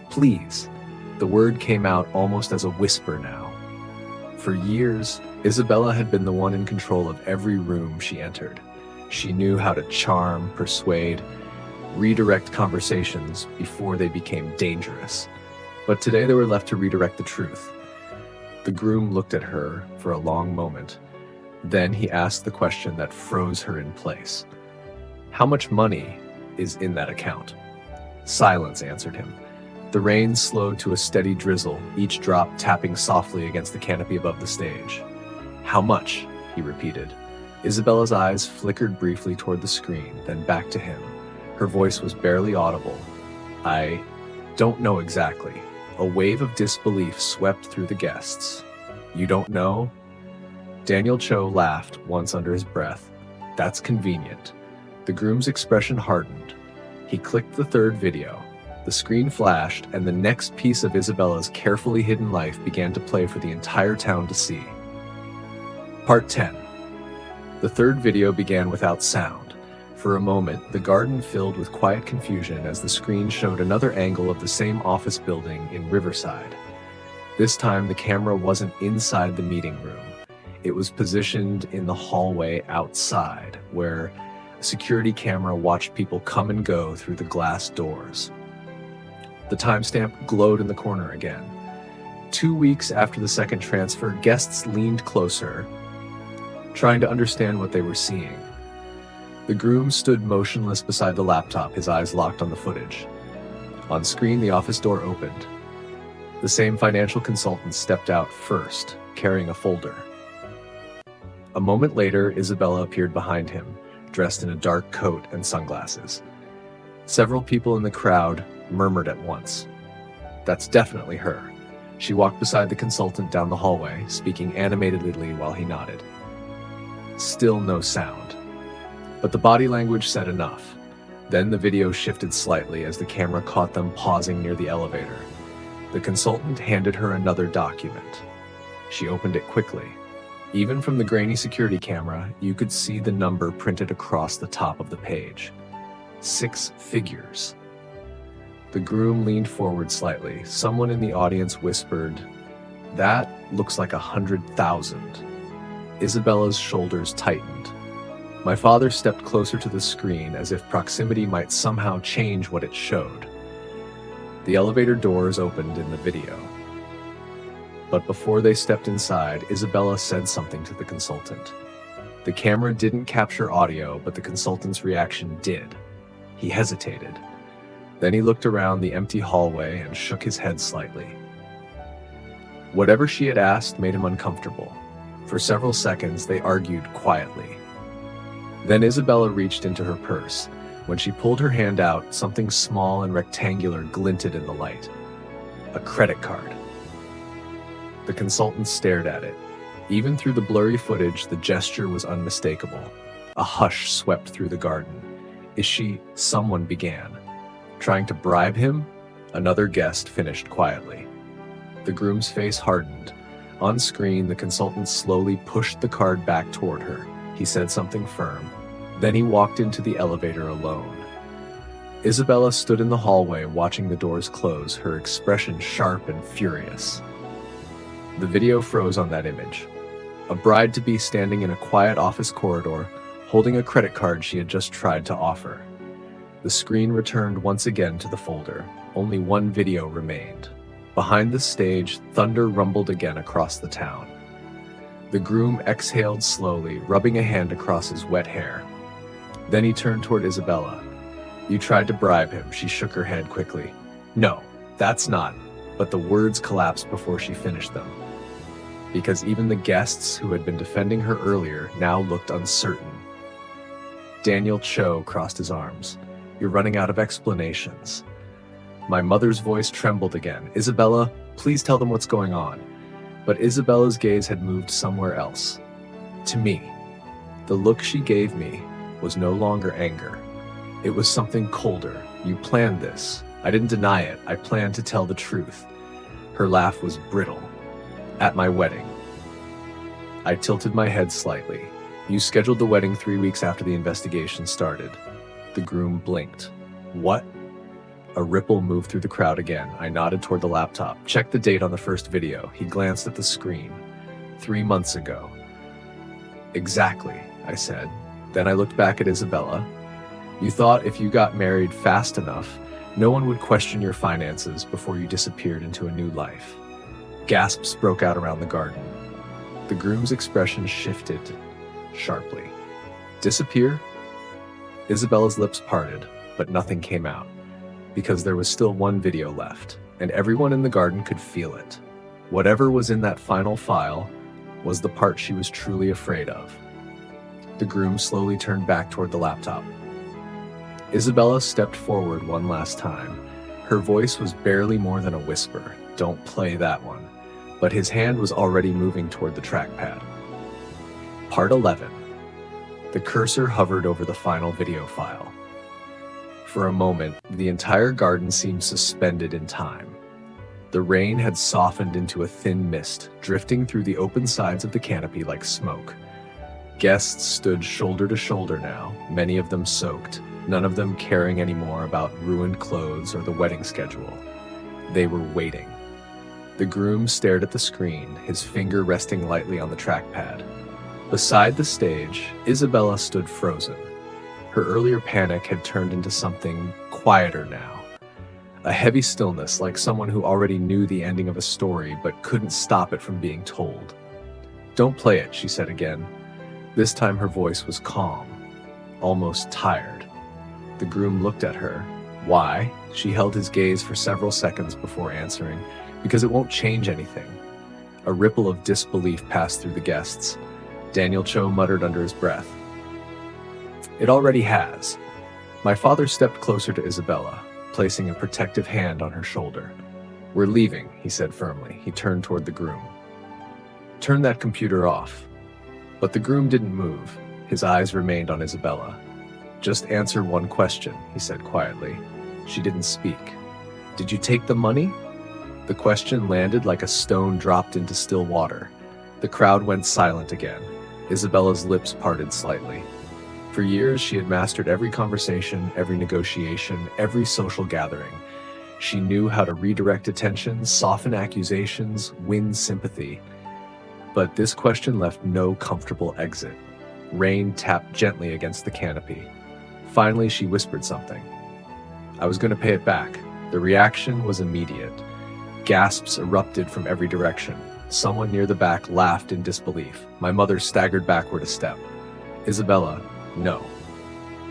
Please. The word came out almost as a whisper now. For years, Isabella had been the one in control of every room she entered. She knew how to charm, persuade, redirect conversations before they became dangerous. But today they were left to redirect the truth. The groom looked at her for a long moment. Then he asked the question that froze her in place. How much money is in that account? Silence answered him. The rain slowed to a steady drizzle, each drop tapping softly against the canopy above the stage. How much? He repeated. Isabella's eyes flickered briefly toward the screen, then back to him. Her voice was barely audible. I don't know exactly. A wave of disbelief swept through the guests. You don't know? Daniel Cho laughed once under his breath. That's convenient. The groom's expression hardened. He clicked the third video. The screen flashed, and the next piece of Isabella's carefully hidden life began to play for the entire town to see. Part 10. The third video began without sound. For a moment, the garden filled with quiet confusion as the screen showed another angle of the same office building in Riverside. This time, the camera wasn't inside the meeting room. It was positioned in the hallway outside, where a security camera watched people come and go through the glass doors. The timestamp glowed in the corner again. 2 weeks after the second transfer, guests leaned closer, trying to understand what they were seeing. The groom stood motionless beside the laptop, his eyes locked on the footage. On screen, the office door opened. The same financial consultant stepped out first, carrying a folder. A moment later, Isabella appeared behind him, dressed in a dark coat and sunglasses. Several people in the crowd murmured at once. "That's definitely her." She walked beside the consultant down the hallway, speaking animatedly while he nodded. Still no sound. But the body language said enough. Then the video shifted slightly as the camera caught them pausing near the elevator. The consultant handed her another document. She opened it quickly. Even from the grainy security camera, you could see the number printed across the top of the page. 6 figures. The groom leaned forward slightly. Someone in the audience whispered, "That looks like 100,000. Isabella's shoulders tightened. My father stepped closer to the screen as if proximity might somehow change what it showed. The elevator doors opened in the video. But before they stepped inside, Isabella said something to the consultant. The camera didn't capture audio, but the consultant's reaction did. He hesitated. Then he looked around the empty hallway and shook his head slightly. Whatever she had asked made him uncomfortable. For several seconds, they argued quietly. Then Isabella reached into her purse. When she pulled her hand out, something small and rectangular glinted in the light. A credit card. The consultant stared at it. Even through the blurry footage, the gesture was unmistakable. A hush swept through the garden. Someone began. Trying to bribe him? Another guest finished quietly. The groom's face hardened. On screen, the consultant slowly pushed the card back toward her. He said something firm. Then he walked into the elevator alone. Isabella stood in the hallway watching the doors close, her expression sharp and furious. The video froze on that image. A bride-to-be standing in a quiet office corridor, holding a credit card she had just tried to offer. The screen returned once again to the folder. Only one video remained. Behind the stage, thunder rumbled again across the town. The groom exhaled slowly, rubbing a hand across his wet hair. Then he turned toward Isabella. "You tried to bribe him." She shook her head quickly. "No, that's not." But the words collapsed before she finished them. Because even the guests who had been defending her earlier now looked uncertain. Daniel Cho crossed his arms. "You're running out of explanations." My mother's voice trembled again. "Isabella, please tell them what's going on." But Isabella's gaze had moved somewhere else. To me. The look she gave me was no longer anger. It was something colder. "You planned this." I didn't deny it. I planned to tell the truth. Her laugh was brittle. "At my wedding." I tilted my head slightly. "You scheduled the wedding 3 weeks after the investigation started." The groom blinked. "What?" A ripple moved through the crowd again. I nodded toward the laptop. "Check the date on the first video." He glanced at the screen. 3 months ago. "Exactly," I said. Then I looked back at Isabella. "You thought if you got married fast enough, no one would question your finances before you disappeared into a new life." Gasps broke out around the garden. The groom's expression shifted sharply. "Disappear?" Isabella's lips parted, but nothing came out, because there was still one video left, and everyone in the garden could feel it. Whatever was in that final file was the part she was truly afraid of. The groom slowly turned back toward the laptop. Isabella stepped forward one last time. Her voice was barely more than a whisper. "Don't play that one." But his hand was already moving toward the trackpad. Part 11. The cursor hovered over the final video file. For a moment, the entire garden seemed suspended in time. The rain had softened into a thin mist, drifting through the open sides of the canopy like smoke. Guests stood shoulder to shoulder now, many of them soaked, none of them caring anymore about ruined clothes or the wedding schedule. They were waiting. The groom stared at the screen, his finger resting lightly on the trackpad. Beside the stage, Isabella stood frozen. Her earlier panic had turned into something quieter now. A heavy stillness, like someone who already knew the ending of a story but couldn't stop it from being told. "Don't play it," she said again. This time her voice was calm, almost tired. The groom looked at her. "Why?" She held his gaze for several seconds before answering. "Because it won't change anything." A ripple of disbelief passed through the guests. Daniel Cho muttered under his breath, "It already has." My father stepped closer to Isabella, placing a protective hand on her shoulder. "We're leaving," he said firmly. He turned toward the groom. "Turn that computer off." But the groom didn't move. His eyes remained on Isabella. "Just answer one question," he said quietly. She didn't speak. "Did you take the money?" The question landed like a stone dropped into still water. The crowd went silent again. Isabella's lips parted slightly. For years, she had mastered every conversation, every negotiation, every social gathering. She knew how to redirect attention, soften accusations, win sympathy. But this question left no comfortable exit. Rain tapped gently against the canopy. Finally, she whispered something. "I was going to pay it back." The reaction was immediate. Gasps erupted from every direction. Someone near the back laughed in disbelief. My mother staggered backward a step. "Isabella, no."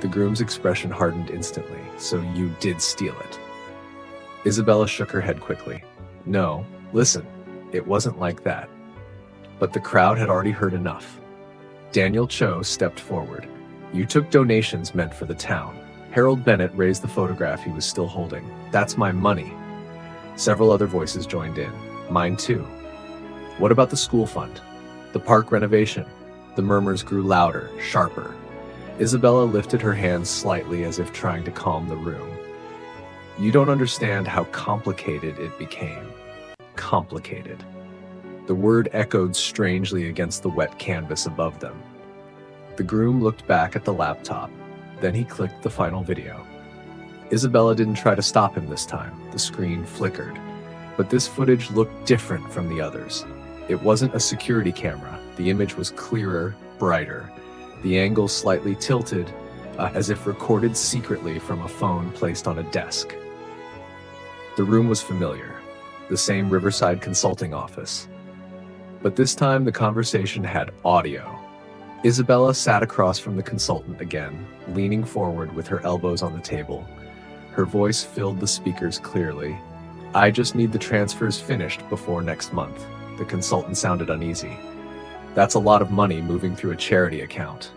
The groom's expression hardened instantly. "So you did steal it?" Isabella shook her head quickly. "No, listen, it wasn't like that." But the crowd had already heard enough. Daniel Cho stepped forward. "You took donations meant for the town." Harold Bennett raised the photograph he was still holding. "That's my money." Several other voices joined in. "Mine too." "What about the school fund? The park renovation?" The murmurs grew louder, sharper. Isabella lifted her hands slightly as if trying to calm the room. "You don't understand how complicated it became." Complicated. The word echoed strangely against the wet canvas above them. The groom looked back at the laptop. Then he clicked the final video. Isabella didn't try to stop him this time. The screen flickered. But this footage looked different from the others. It wasn't a security camera. The image was clearer, brighter. The angle slightly tilted, as if recorded secretly from a phone placed on a desk. The room was familiar. The same Riverside consulting office. But this time the conversation had audio. Isabella sat across from the consultant again, leaning forward with her elbows on the table. Her voice filled the speakers clearly. "I just need the transfers finished before next month." The consultant sounded uneasy. "That's a lot of money moving through a charity account."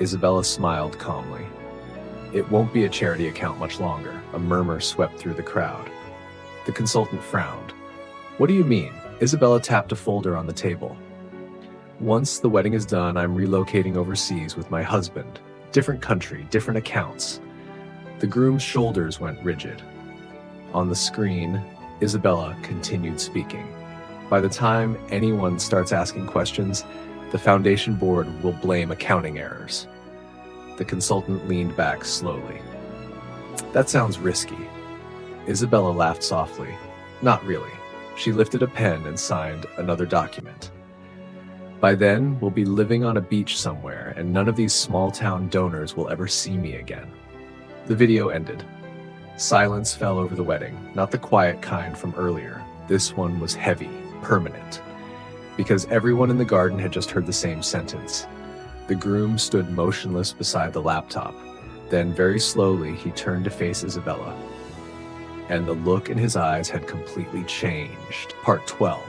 Isabella smiled calmly. "It won't be a charity account much longer." A murmur swept through the crowd. The consultant frowned. "What do you mean?" Isabella tapped a folder on the table. "Once the wedding is done, I'm relocating overseas with my husband. Different country, different accounts." The groom's shoulders went rigid. On the screen, Isabella continued speaking. "By the time anyone starts asking questions, the foundation board will blame accounting errors." The consultant leaned back slowly. "That sounds risky." Isabella laughed softly. "Not really." She lifted a pen and signed another document. "By then, we'll be living on a beach somewhere, and none of these small-town donors will ever see me again." The video ended. Silence fell over the wedding, not the quiet kind from earlier. This one was heavy, permanent, because everyone in the garden had just heard the same sentence. The groom stood motionless beside the laptop. Then, very slowly, he turned to face Isabella. And the look in his eyes had completely changed. Part 12.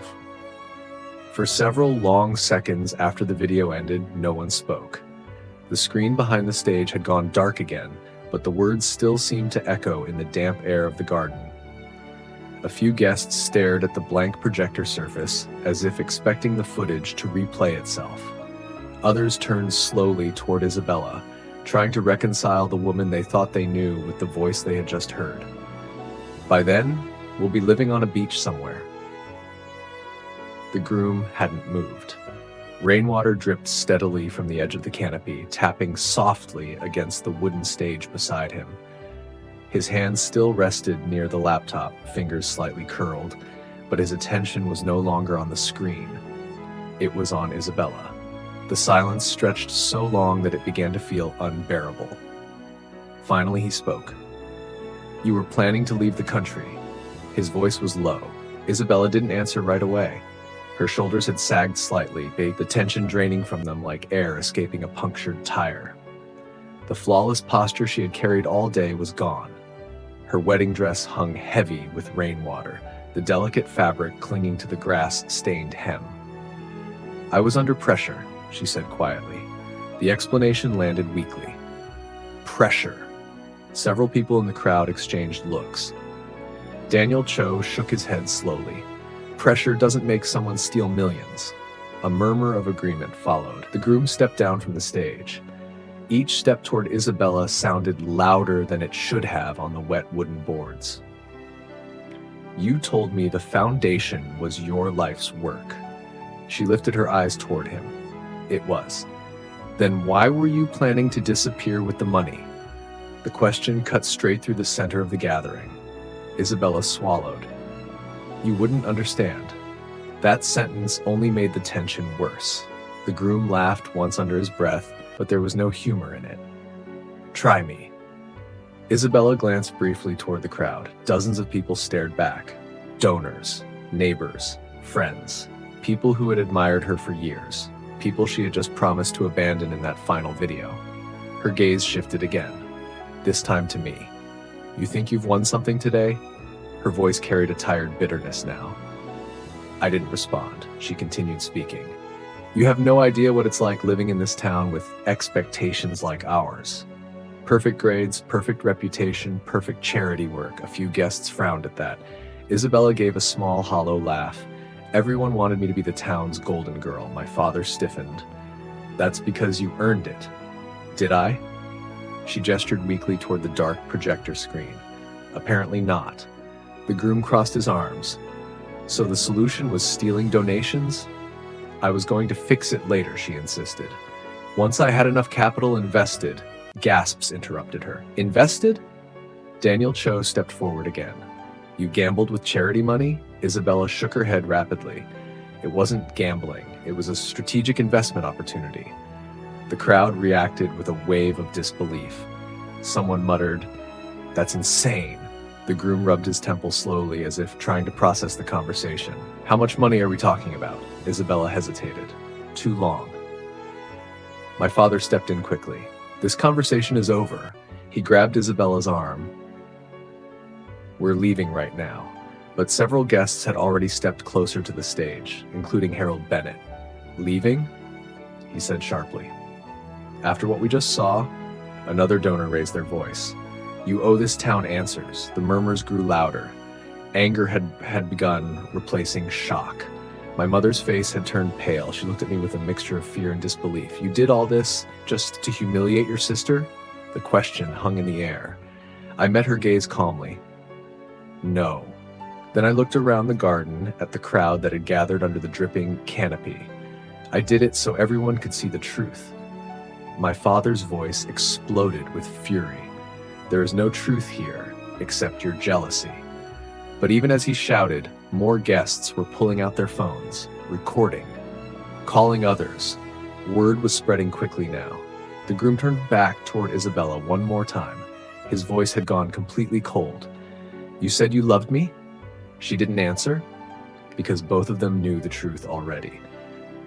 For several long seconds after the video ended, no one spoke. The screen behind the stage had gone dark again, but the words still seemed to echo in the damp air of the garden. A few guests stared at the blank projector surface, as if expecting the footage to replay itself. Others turned slowly toward Isabella, trying to reconcile the woman they thought they knew with the voice they had just heard. By then, we'll be living on a beach somewhere. The groom hadn't moved. Rainwater dripped steadily from the edge of the canopy, tapping softly against the wooden stage beside him. His hands still rested near the laptop, fingers slightly curled, but his attention was no longer on the screen. It was on Isabella. The silence stretched so long that it began to feel unbearable. Finally, he spoke. "You were planning to leave the country." His voice was low. Isabella didn't answer right away. Her shoulders had sagged slightly, the tension draining from them like air escaping a punctured tire. The flawless posture she had carried all day was gone. Her wedding dress hung heavy with rainwater, the delicate fabric clinging to the grass-stained hem. "I was under pressure," she said quietly. The explanation landed weakly. Pressure. Several people in the crowd exchanged looks. Daniel Cho shook his head slowly. "Pressure doesn't make someone steal millions." A murmur of agreement followed. The groom stepped down from the stage. Each step toward Isabella sounded louder than it should have on the wet wooden boards. "You told me the foundation was your life's work." She lifted her eyes toward him. "It was. Then why were you planning to disappear with the money?" The question cut straight through the center of the gathering. Isabella swallowed. "You wouldn't understand." That sentence only made the tension worse. The groom laughed once under his breath, but there was no humor in it. "Try me." Isabella glanced briefly toward the crowd. Dozens of people stared back. Donors, neighbors, friends, people who had admired her for years, people she had just promised to abandon in that final video. Her gaze shifted again, this time to me. "You think you've won something today?" Her voice carried a tired bitterness now. I didn't respond. She continued speaking. "You have no idea what it's like living in this town with expectations like ours. Perfect grades, perfect reputation, perfect charity work." A few guests frowned at that. Isabella gave a small, hollow laugh. "Everyone wanted me to be the town's golden girl." My father stiffened. "That's because you earned it." "Did I?" She gestured weakly toward the dark projector screen. "Apparently not." The groom crossed his arms. "So the solution was stealing donations?" "I was going to fix it later," she insisted. "Once I had enough capital invested." Gasps interrupted her. "Invested?" Daniel Cho stepped forward again. "You gambled with charity money?" Isabella shook her head rapidly. "It wasn't gambling. It was a strategic investment opportunity." The crowd reacted with a wave of disbelief. Someone muttered, "That's insane." The groom rubbed his temple slowly, as if trying to process the conversation. "How much money are we talking about?" Isabella hesitated. "Too long." My father stepped in quickly. "This conversation is over." He grabbed Isabella's arm. "We're leaving right now." But several guests had already stepped closer to the stage, including Harold Bennett. "Leaving?" he said sharply. "After what we just saw?" Another donor raised their voice. "You owe this town answers." The murmurs grew louder. Anger had begun replacing shock. My mother's face had turned pale. She looked at me with a mixture of fear and disbelief. "You did all this just to humiliate your sister?" The question hung in the air. I met her gaze calmly. "No." Then I looked around the garden at the crowd that had gathered under the dripping canopy. "I did it so everyone could see the truth." My father's voice exploded with fury. "There is no truth here, except your jealousy." But even as he shouted, more guests were pulling out their phones, recording, calling others. Word was spreading quickly now. The groom turned back toward Isabella one more time. His voice had gone completely cold. "You said you loved me?" She didn't answer, because both of them knew the truth already.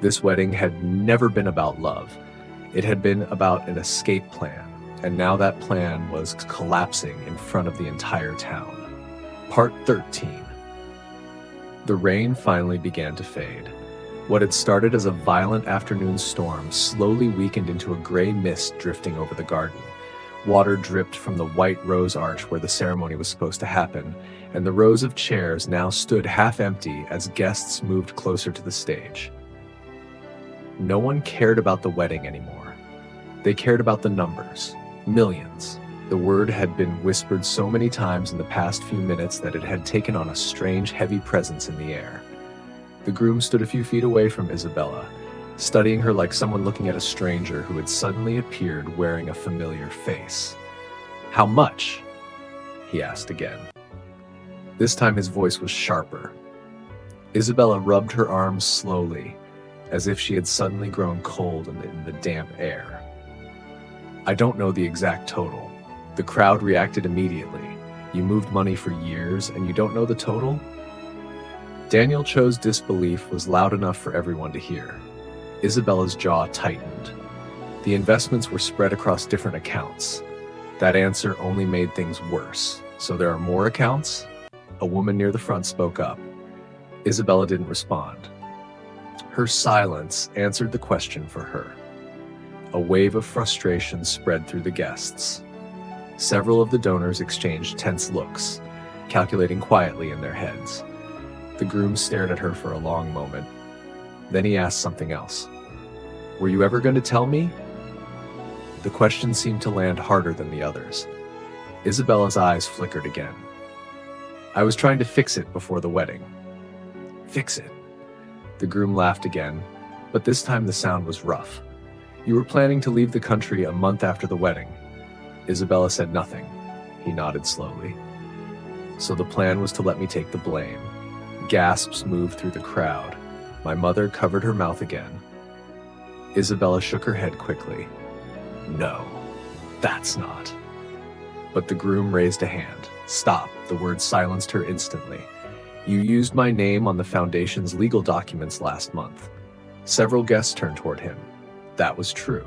This wedding had never been about love. It had been about an escape plan, and now that plan was collapsing in front of the entire town. Part 13. The rain finally began to fade. What had started as a violent afternoon storm slowly weakened into a gray mist drifting over the garden. Water dripped from the white rose arch where the ceremony was supposed to happen, and the rows of chairs now stood half empty as guests moved closer to the stage. No one cared about the wedding anymore. They cared about the numbers. Millions. The word had been whispered so many times in the past few minutes that it had taken on a strange, heavy presence in the air. The groom stood a few feet away from Isabella, studying her like someone looking at a stranger who had suddenly appeared wearing a familiar face. "How much?" he asked again. This time his voice was sharper. Isabella rubbed her arms slowly, as if she had suddenly grown cold in the damp air. "I don't know the exact total." The crowd reacted immediately. "You moved money for years and you don't know the total?" Daniel Cho's disbelief was loud enough for everyone to hear. Isabella's jaw tightened. The investments were spread across different accounts. That answer only made things worse. "So there are more accounts?" A woman near the front spoke up. Isabella didn't respond. Her silence answered the question for her. A wave of frustration spread through the guests. Several of the donors exchanged tense looks, calculating quietly in their heads. The groom stared at her for a long moment. Then he asked something else. "Were you ever going to tell me?" The question seemed to land harder than the others. Isabella's eyes flickered again. "I was trying to fix it before the wedding." "Fix it?" The groom laughed again, but this time the sound was rough. "You were planning to leave the country a month after the wedding." Isabella said nothing. He nodded slowly. "So the plan was to let me take the blame." Gasps moved through the crowd. My mother covered her mouth again. Isabella shook her head quickly. "No, that's not." But the groom raised a hand. "Stop." The word silenced her instantly. "You used my name on the foundation's legal documents last month." Several guests turned toward him. That was true.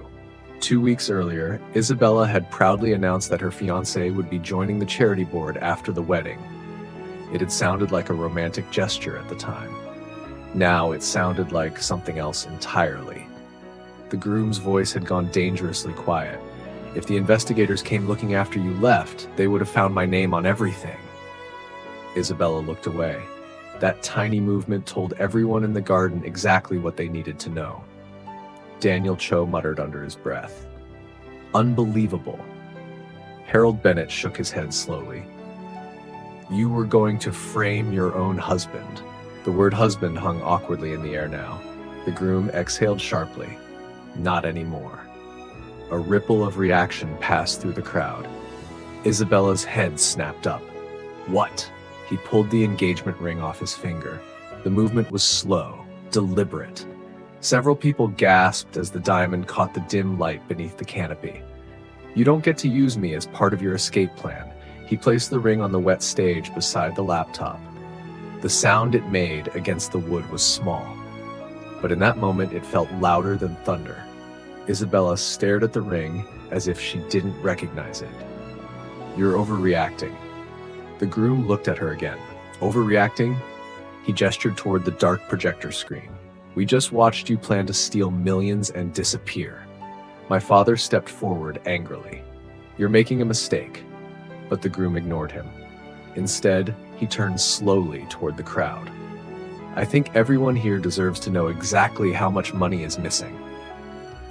2 weeks earlier, Isabella had proudly announced that her fiancé would be joining the charity board after the wedding. It had sounded like a romantic gesture at the time. Now it sounded like something else entirely. The groom's voice had gone dangerously quiet. "If the investigators came looking after you left, they would have found my name on everything." Isabella looked away. That tiny movement told everyone in the garden exactly what they needed to know. Daniel Cho muttered under his breath. "Unbelievable." Harold Bennett shook his head slowly. "You were going to frame your own husband." The word husband hung awkwardly in the air now. The groom exhaled sharply. "Not anymore." A ripple of reaction passed through the crowd. Isabella's head snapped up. "What?" He pulled the engagement ring off his finger. The movement was slow, deliberate. Several people gasped as the diamond caught the dim light beneath the canopy. "You don't get to use me as part of your escape plan." He placed the ring on the wet stage beside the laptop. The sound it made against the wood was small, but in that moment it felt louder than thunder. Isabella stared at the ring as if she didn't recognize it. "You're overreacting." The groom looked at her again. "Overreacting?" He gestured toward the dark projector screen. "We just watched you plan to steal millions and disappear." My father stepped forward angrily. "You're making a mistake." But the groom ignored him. Instead, he turned slowly toward the crowd. "I think everyone here deserves to know exactly how much money is missing."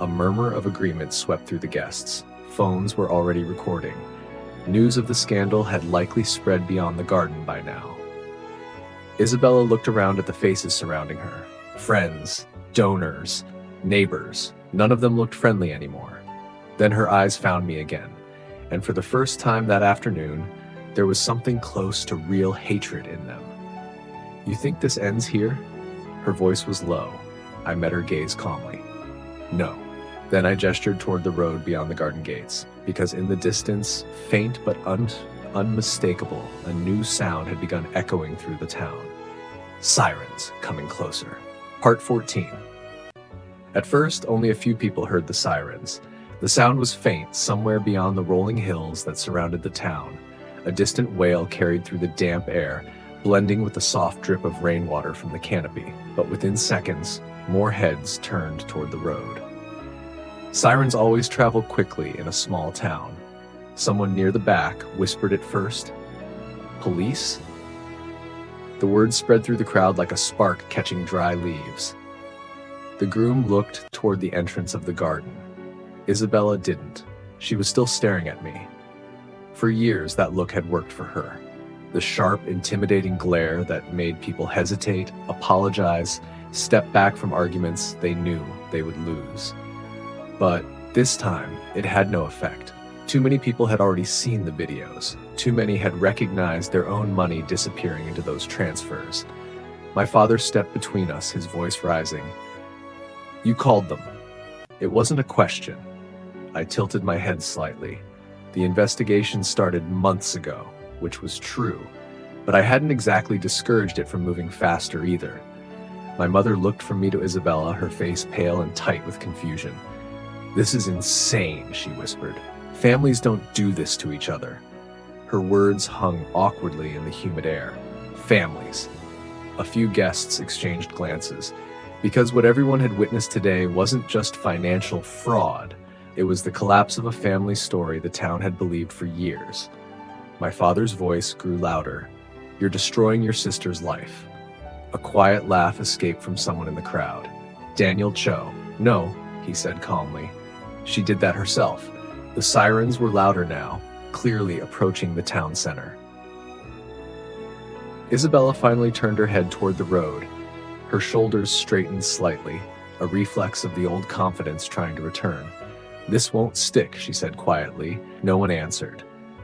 A murmur of agreement swept through the guests. Phones were already recording. News of the scandal had likely spread beyond the garden by now. Isabella looked around at the faces surrounding her. Friends, donors, neighbors. None of them looked friendly anymore. Then her eyes found me again, and for the first time that afternoon, there was something close to real hatred in them. "You think this ends here?" Her voice was low. I met her gaze calmly. "No." Then I gestured toward the road beyond the garden gates, because in the distance, faint but unmistakable, a new sound had begun echoing through the town. Sirens coming closer. Part 14. At first, only a few people heard the sirens. The sound was faint, somewhere beyond the rolling hills that surrounded the town. A distant wail carried through the damp air, blending with the soft drip of rainwater from the canopy. But within seconds, more heads turned toward the road. Sirens always travel quickly in a small town. Someone near the back whispered it first. "Police?" The word spread through the crowd like a spark catching dry leaves. The groom looked toward the entrance of the garden. Isabella didn't. She was still staring at me. For years, that look had worked for her. The sharp, intimidating glare that made people hesitate, apologize, step back from arguments they knew they would lose. But this time, it had no effect. Too many people had already seen the videos. Too many had recognized their own money disappearing into those transfers. My father stepped between us, his voice rising. "You called them." It wasn't a question. I tilted my head slightly. The investigation started months ago, which was true, but I hadn't exactly discouraged it from moving faster either. My mother looked from me to Isabella, her face pale and tight with confusion. "This is insane," she whispered. "Families don't do this to each other." Her words hung awkwardly in the humid air. Families. A few guests exchanged glances, because what everyone had witnessed today wasn't just financial fraud. It was the collapse of a family story the town had believed for years. My father's voice grew louder. "You're destroying your sister's life." A quiet laugh escaped from someone in the crowd. Daniel Cho. "No," he said calmly. "She did that herself." The sirens were louder now, clearly approaching the town center. Isabella finally turned her head toward the road. Her shoulders straightened slightly, a reflex of the old confidence trying to return. "This won't stick," she said quietly. No one answered.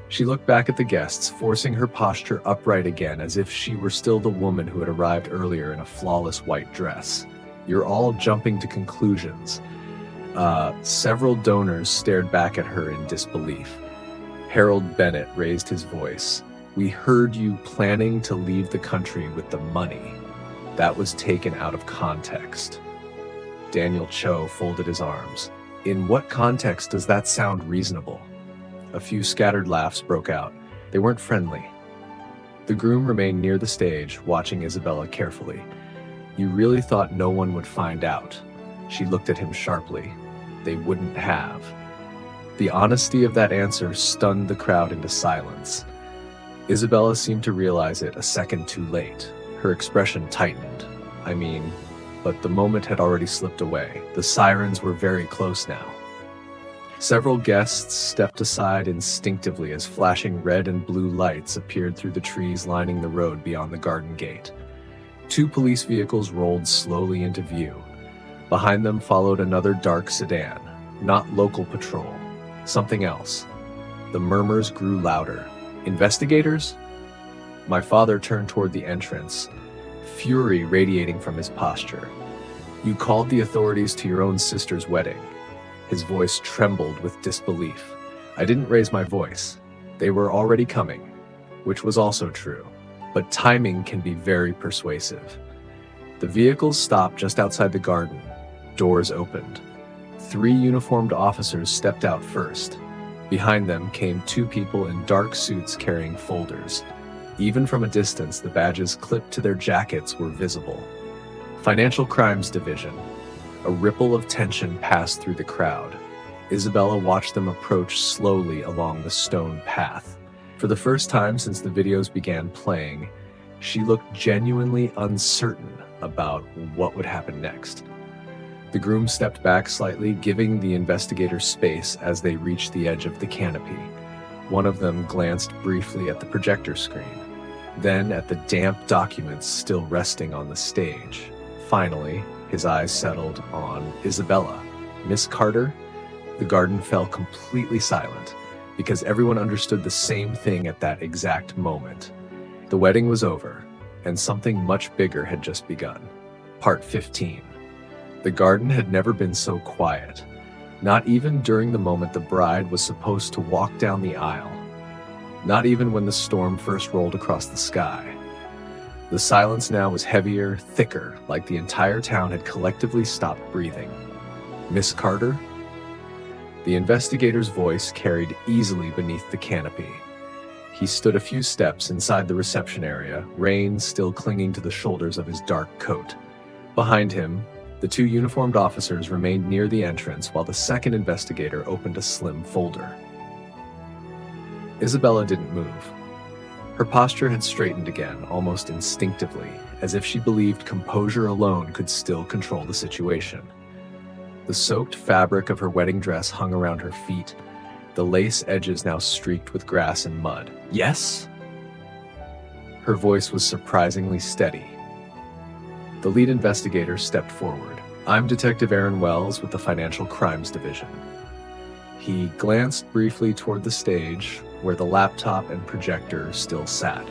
She looked back at the guests, forcing her posture upright again as if she were still the woman who had arrived earlier in a flawless white dress. "You're all jumping to conclusions." Several donors stared back at her in disbelief. Harold Bennett raised his voice. "We heard you planning to leave the country with the money." That was taken out of context. Daniel Cho folded his arms. "In what context does that sound reasonable?" A few scattered laughs broke out. They weren't friendly. The groom remained near the stage, watching Isabella carefully. "You really thought no one would find out?" She looked at him sharply. "They wouldn't have." The honesty of that answer stunned the crowd into silence. Isabella seemed to realize it a second too late. Her expression tightened. But the moment had already slipped away. The sirens were very close now. Several guests stepped aside instinctively as flashing red and blue lights appeared through the trees lining the road beyond the garden gate. 2 police vehicles rolled slowly into view. Behind them followed another dark sedan. Not local patrol. Something else. The murmurs grew louder. "Investigators?" My father turned toward the entrance, fury radiating from his posture. "You called the authorities to your own sister's wedding." His voice trembled with disbelief. I didn't raise my voice. They were already coming, which was also true. But timing can be very persuasive. The vehicles stopped just outside the garden. Doors opened. 3 uniformed officers stepped out first. Behind them came 2 people in dark suits carrying folders. Even from a distance, the badges clipped to their jackets were visible. Financial Crimes Division. A ripple of tension passed through the crowd. Isabella watched them approach slowly along the stone path. For the first time since the videos began playing, she looked genuinely uncertain about what would happen next. The groom stepped back slightly, giving the investigators space as they reached the edge of the canopy. One of them glanced briefly at the projector screen, then at the damp documents still resting on the stage. Finally, his eyes settled on Isabella. "Miss Carter?" The garden fell completely silent, because everyone understood the same thing at that exact moment. The wedding was over, and something much bigger had just begun. Part 15. The garden had never been so quiet, not even during the moment the bride was supposed to walk down the aisle, not even when the storm first rolled across the sky. The silence now was heavier, thicker, like the entire town had collectively stopped breathing. "Miss Carter?" The investigator's voice carried easily beneath the canopy. He stood a few steps inside the reception area, reins still clinging to the shoulders of his dark coat. Behind him, the 2 uniformed officers remained near the entrance while the second investigator opened a slim folder. Isabella didn't move. Her posture had straightened again, almost instinctively, as if she believed composure alone could still control the situation. The soaked fabric of her wedding dress hung around her feet, the lace edges now streaked with grass and mud. Yes? Her voice was surprisingly steady. The lead investigator stepped forward. I'm Detective Aaron Wells with the Financial Crimes Division. He glanced briefly toward the stage where the laptop and projector still sat.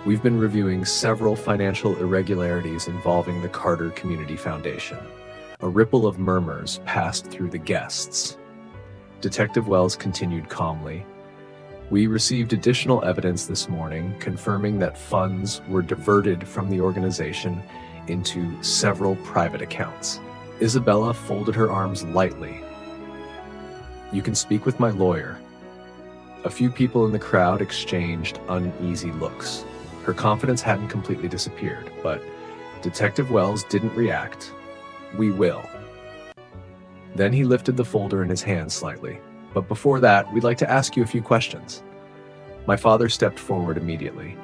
We've been reviewing several financial irregularities involving the Carter Community Foundation. A ripple of murmurs passed through the guests. Detective Wells continued calmly. We received additional evidence this morning confirming that funds were diverted from the organization into several private accounts. Isabella folded her arms lightly. You can speak with my lawyer. A few people in the crowd exchanged uneasy looks. Her confidence hadn't completely disappeared, but Detective Wells didn't react. We will. Then he lifted the folder in his hand slightly. But before that, we'd like to ask you a few questions. My father stepped forward immediately.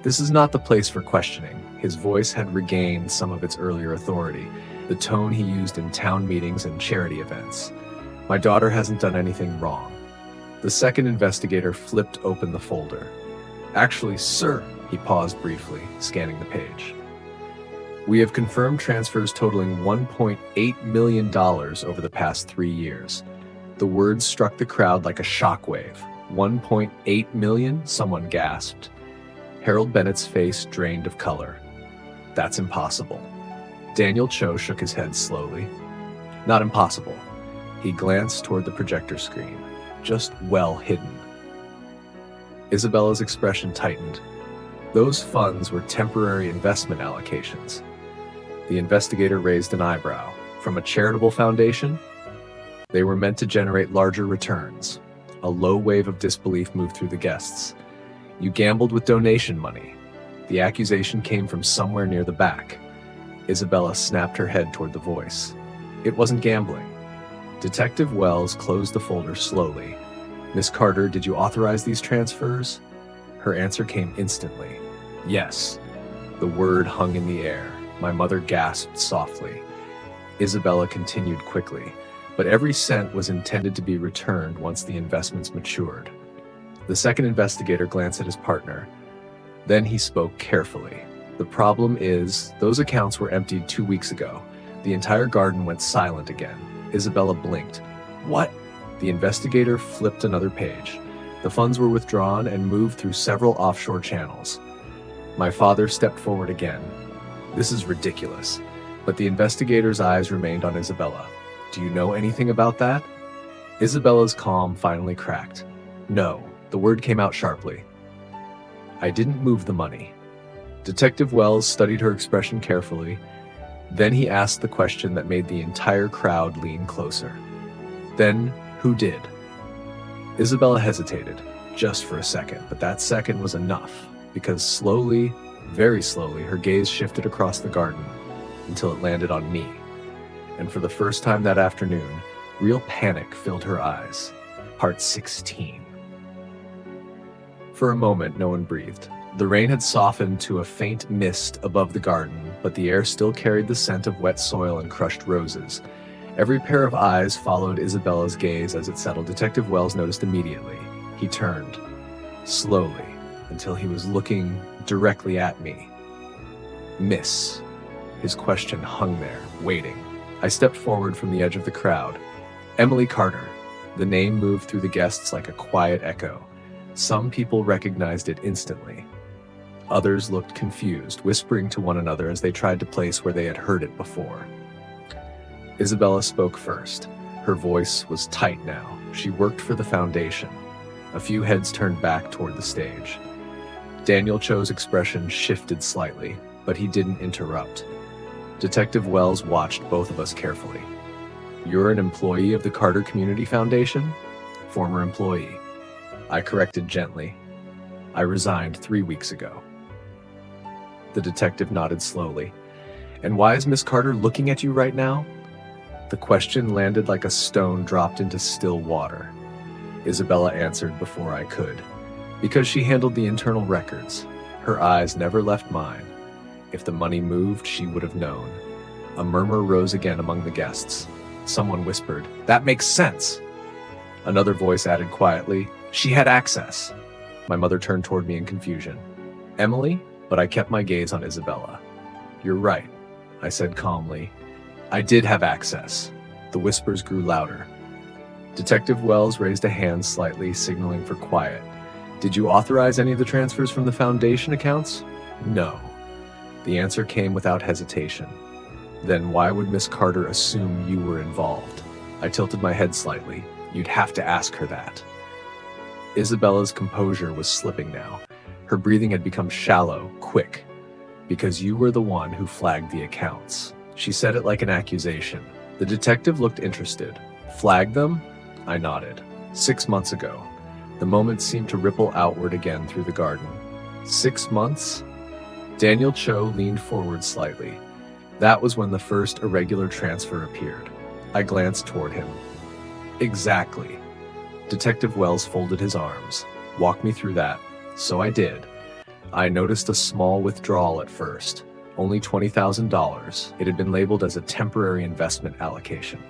This is not the place for questioning. His voice had regained some of its earlier authority, the tone he used in town meetings and charity events. My daughter hasn't done anything wrong. The second investigator flipped open the folder. Actually, sir, he paused briefly, scanning the page. We have confirmed transfers totaling $1.8 million over the past 3 years. The words struck the crowd like a shockwave. 1.8 million? Someone gasped. Harold Bennett's face drained of color. That's impossible. Daniel Cho shook his head slowly. Not impossible. He glanced toward the projector screen. Just well hidden. Isabella's expression tightened. Those funds were temporary investment allocations. The investigator raised an eyebrow. From a charitable foundation? They were meant to generate larger returns. A low wave of disbelief moved through the guests. You gambled with donation money. The accusation came from somewhere near the back. Isabella snapped her head toward the voice. It wasn't gambling. Detective Wells closed the folder slowly. Miss Carter, did you authorize these transfers? Her answer came instantly. Yes. The word hung in the air. My mother gasped softly. Isabella continued quickly. But every cent was intended to be returned once the investments matured. The second investigator glanced at his partner. Then he spoke carefully. The problem is, those accounts were emptied 2 weeks ago. The entire garden went silent again. Isabella blinked. What? The investigator flipped another page. The funds were withdrawn and moved through several offshore channels. My father stepped forward again. This is ridiculous. But the investigator's eyes remained on Isabella. Do you know anything about that? Isabella's calm finally cracked. No, the word came out sharply. I didn't move the money. Detective Wells studied her expression carefully. Then he asked the question that made the entire crowd lean closer. Then, who did? Isabella hesitated, just for a second, but that second was enough, because slowly, very slowly, her gaze shifted across the garden until it landed on me. And for the first time that afternoon, real panic filled her eyes. Part 16. For a moment, no one breathed. The rain had softened to a faint mist above the garden, but the air still carried the scent of wet soil and crushed roses. Every pair of eyes followed Isabella's gaze as it settled. Detective Wells noticed immediately. He turned, slowly, until he was looking directly at me. Miss. His question hung there, waiting. I stepped forward from the edge of the crowd. Emily Carter. The name moved through the guests like a quiet echo. Some people recognized it instantly. Others looked confused, whispering to one another as they tried to place where they had heard it before. Isabella spoke first. Her voice was tight now. She worked for the foundation. A few heads turned back toward the stage. Daniel Cho's expression shifted slightly, but he didn't interrupt. Detective Wells watched both of us carefully. You're an employee of the Carter Community Foundation? Former employee. I corrected gently. I resigned 3 weeks ago. The detective nodded slowly. And why is Miss Carter looking at you right now? The question landed like a stone dropped into still water. Isabella answered before I could. Because she handled the internal records. Her eyes never left mine. If the money moved, she would have known. A murmur rose again among the guests. Someone whispered, "That makes sense." Another voice added quietly, "She had access." My mother turned toward me in confusion. "Emily?" But I kept my gaze on Isabella. "You're right," I said calmly. "I did have access." The whispers grew louder. Detective Wells raised a hand slightly, signaling for quiet. "Did you authorize any of the transfers from the foundation accounts?" "No." The answer came without hesitation. "Then why would Miss Carter assume you were involved?" I tilted my head slightly. "You'd have to ask her that." Isabella's composure was slipping now. Her breathing had become shallow, quick. "Because you were the one who flagged the accounts." She said it like an accusation. The detective looked interested. "Flagged them?" I nodded. 6 months ago. The moment seemed to ripple outward again through the garden. 6 months? Daniel Cho leaned forward slightly. That was when the first irregular transfer appeared. I glanced toward him. "Exactly." Detective Wells folded his arms. "Walk me through that." So I did. I noticed a small withdrawal at first. Only $20,000. It had been labeled as a temporary investment allocation.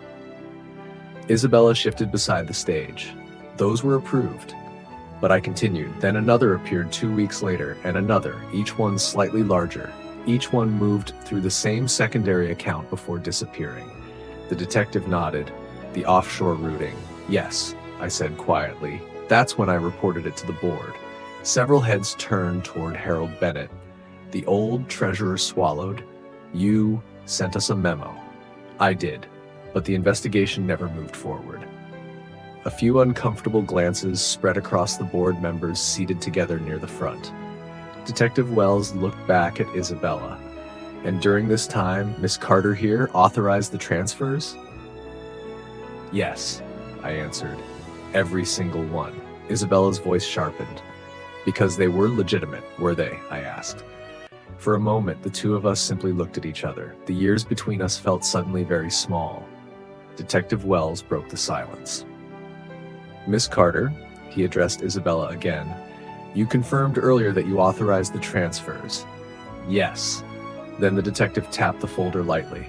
Isabella shifted beside the stage. Those were approved. But I continued. Then another appeared 2 weeks later, and another, each one slightly larger. Each one moved through the same secondary account before disappearing. The detective nodded. "The offshore routing." "Yes," I said quietly. That's when I reported it to the board. Several heads turned toward Harold Bennett. "The old treasurer swallowed. You sent us a memo." I did, but the investigation never moved forward. A few uncomfortable glances spread across the board members seated together near the front. Detective Wells looked back at Isabella. "And during this time, Miss Carter here authorized the transfers?" "Yes," I answered. "Every single one." Isabella's voice sharpened. "Because they were legitimate, were they?" I asked. For a moment, the two of us simply looked at each other. The years between us felt suddenly very small. Detective Wells broke the silence. "Miss Carter," he addressed Isabella again, "you confirmed earlier that you authorized the transfers." "Yes." Then the detective tapped the folder lightly,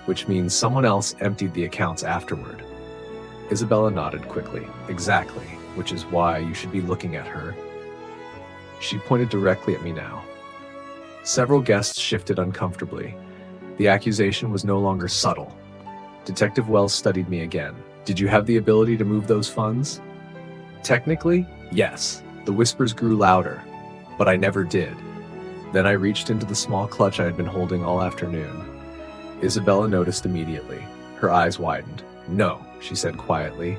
"which means someone else emptied the accounts afterward." Isabella nodded quickly. "Exactly, which is why you should be looking at her." She pointed directly at me now. Several guests shifted uncomfortably. The accusation was no longer subtle. Detective Wells studied me again. "Did you have the ability to move those funds?" "Technically, yes." The whispers grew louder, but I never did. Then I reached into the small clutch I had been holding all afternoon. Isabella noticed immediately. Her eyes widened. "No," she said quietly,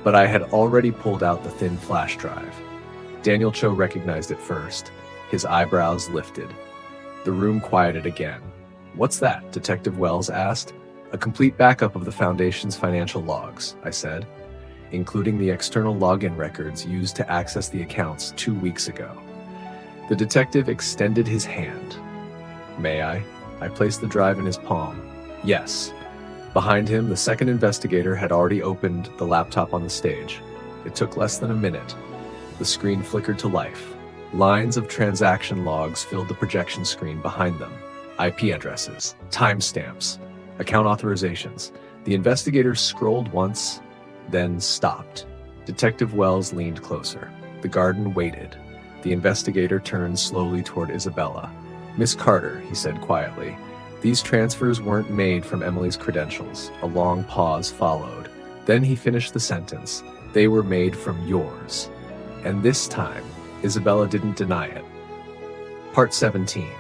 but I had already pulled out the thin flash drive. Daniel Cho recognized it first. His eyebrows lifted. The room quieted again. "What's that?" Detective Wells asked. "A complete backup of the Foundation's financial logs," I said, "including the external login records used to access the accounts 2 weeks ago." The detective extended his hand. "May I?" I placed the drive in his palm. "Yes." Behind him, the second investigator had already opened the laptop on the stage. It took less than a minute. The screen flickered to life. Lines of transaction logs filled the projection screen behind them. IP addresses, timestamps, account authorizations. The investigator scrolled once, then stopped. Detective Wells leaned closer. The garden waited. The investigator turned slowly toward Isabella. "Miss Carter," he said quietly, "these transfers weren't made from Emily's credentials." A long pause followed. Then he finished the sentence. "They were made from yours." And this time, Isabella didn't deny it. Part 17.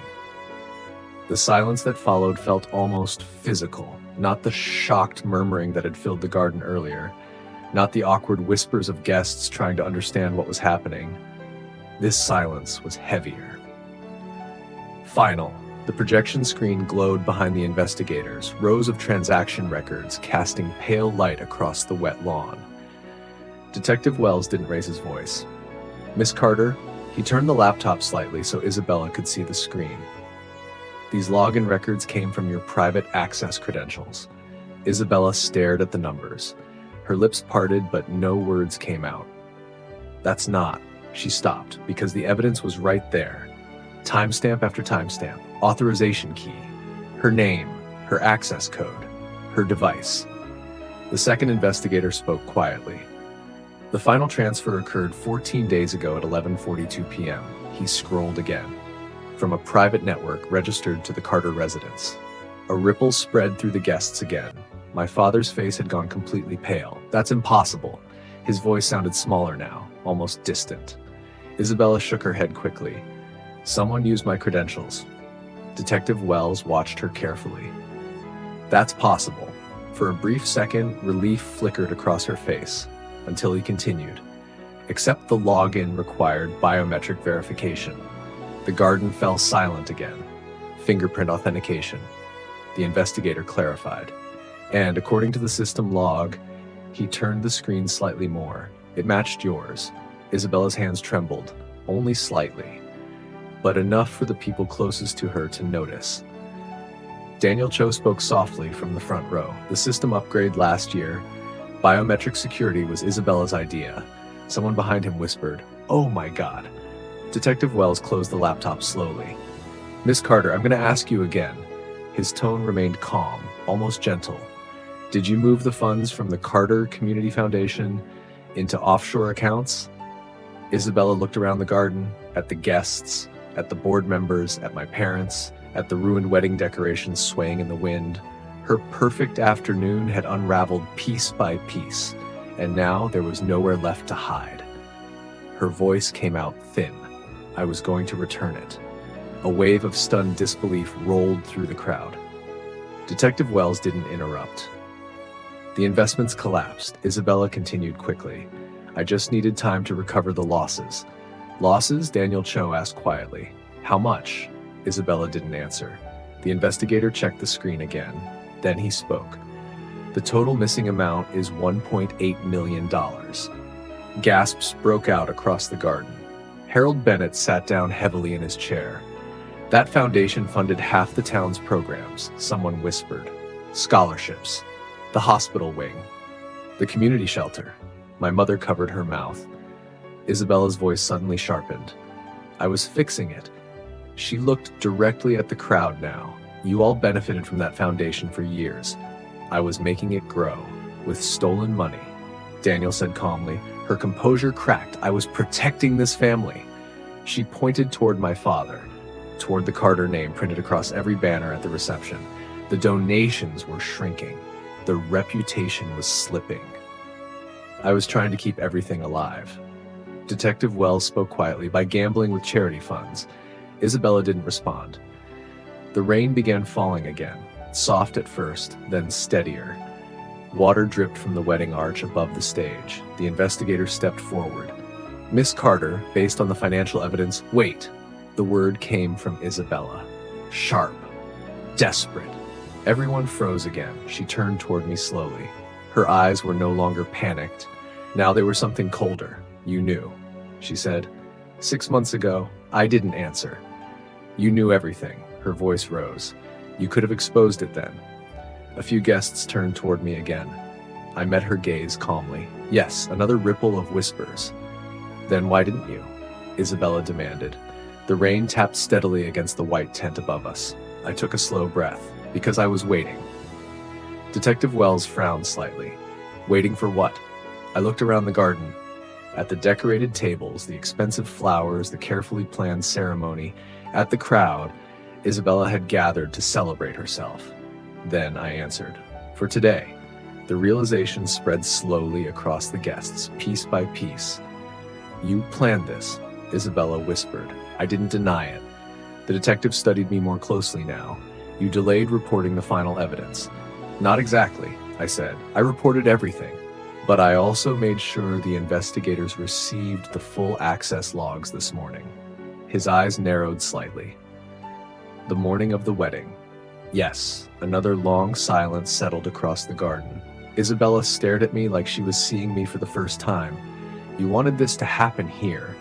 The silence that followed felt almost physical, not the shocked murmuring that had filled the garden earlier, not the awkward whispers of guests trying to understand what was happening. This silence was heavier. Final. The projection screen glowed behind the investigators, rows of transaction records casting pale light across the wet lawn. Detective Wells didn't raise his voice. "Miss Carter," he turned the laptop slightly so Isabella could see the screen. "These login records came from your private access credentials." Isabella stared at the numbers. Her lips parted, but no words came out. "That's not." She stopped, because the evidence was right there. Timestamp after timestamp, authorization key, her name, her access code, her device. The second investigator spoke quietly. The final transfer occurred 14 days ago at 11:42 p.m. He scrolled again. From a private network registered to the Carter residence. A ripple spread through the guests again. My father's face had gone completely pale. That's impossible. His voice sounded smaller now, almost distant. Isabella shook her head quickly. Someone used my credentials. Detective Wells watched her carefully. That's possible. For a brief second, relief flickered across her face, until he continued. Except the login required biometric verification. The garden fell silent again. Fingerprint authentication. The investigator clarified. And according to the system log, he turned the screen slightly more. It matched yours. Isabella's hands trembled, only slightly, but enough for the people closest to her to notice. Daniel Cho spoke softly from the front row. The system upgrade last year, biometric security was Isabella's idea. Someone behind him whispered, "Oh my God." Detective Wells closed the laptop slowly. "Miss Carter, I'm going to ask you again." His tone remained calm, almost gentle. "Did you move the funds from the Carter Community Foundation into offshore accounts?" Isabella looked around the garden, at the guests, at the board members, at my parents, at the ruined wedding decorations swaying in the wind. Her perfect afternoon had unraveled piece by piece, and now there was nowhere left to hide. Her voice came out thin. I was going to return it. A wave of stunned disbelief rolled through the crowd. Detective Wells didn't interrupt. The investments collapsed. Isabella continued quickly. I just needed time to recover the losses. Losses? Daniel Cho asked quietly. How much? Isabella didn't answer. The investigator checked the screen again. Then he spoke. The total missing amount is $1.8 million. Gasps broke out across the garden. Harold Bennett sat down heavily in his chair. That foundation funded half the town's programs, someone whispered. Scholarships. The hospital wing. The community shelter. My mother covered her mouth. Isabella's voice suddenly sharpened. I was fixing it. She looked directly at the crowd now. You all benefited from that foundation for years. I was making it grow, with stolen money. Daniel said calmly. Her composure cracked. I was protecting this family. She pointed toward my father, toward the Carter name printed across every banner at the reception. The donations were shrinking. The reputation was slipping. I was trying to keep everything alive. Detective Wells spoke quietly. By gambling with charity funds. Isabella didn't respond. The rain began falling again, soft at first, then steadier. Water dripped from the wedding arch above the stage. The investigator stepped forward. Miss Carter, based on the financial evidence, wait. The word came from Isabella. Sharp. Desperate. Everyone froze again. She turned toward me slowly. Her eyes were no longer panicked. Now they were something colder. You knew, she said. 6 months ago, I didn't answer. You knew everything. Her voice rose. You could have exposed it then. A few guests turned toward me again. I met her gaze calmly. Yes, another ripple of whispers. Then why didn't you? Isabella demanded. The rain tapped steadily against the white tent above us. I took a slow breath, because I was waiting. Detective Wells frowned slightly. Waiting for what? I looked around the garden. At the decorated tables, the expensive flowers, the carefully planned ceremony, at the crowd, Isabella had gathered to celebrate herself. Then I answered. For today. The realization spread slowly across the guests, piece by piece. You planned this, Isabella whispered. I didn't deny it. The detective studied me more closely now. You delayed reporting the final evidence. Not exactly, I said. I reported everything. But I also made sure the investigators received the full access logs this morning. His eyes narrowed slightly. The morning of the wedding. Yes, another long silence settled across the garden. Isabella stared at me like she was seeing me for the first time. You wanted this to happen here.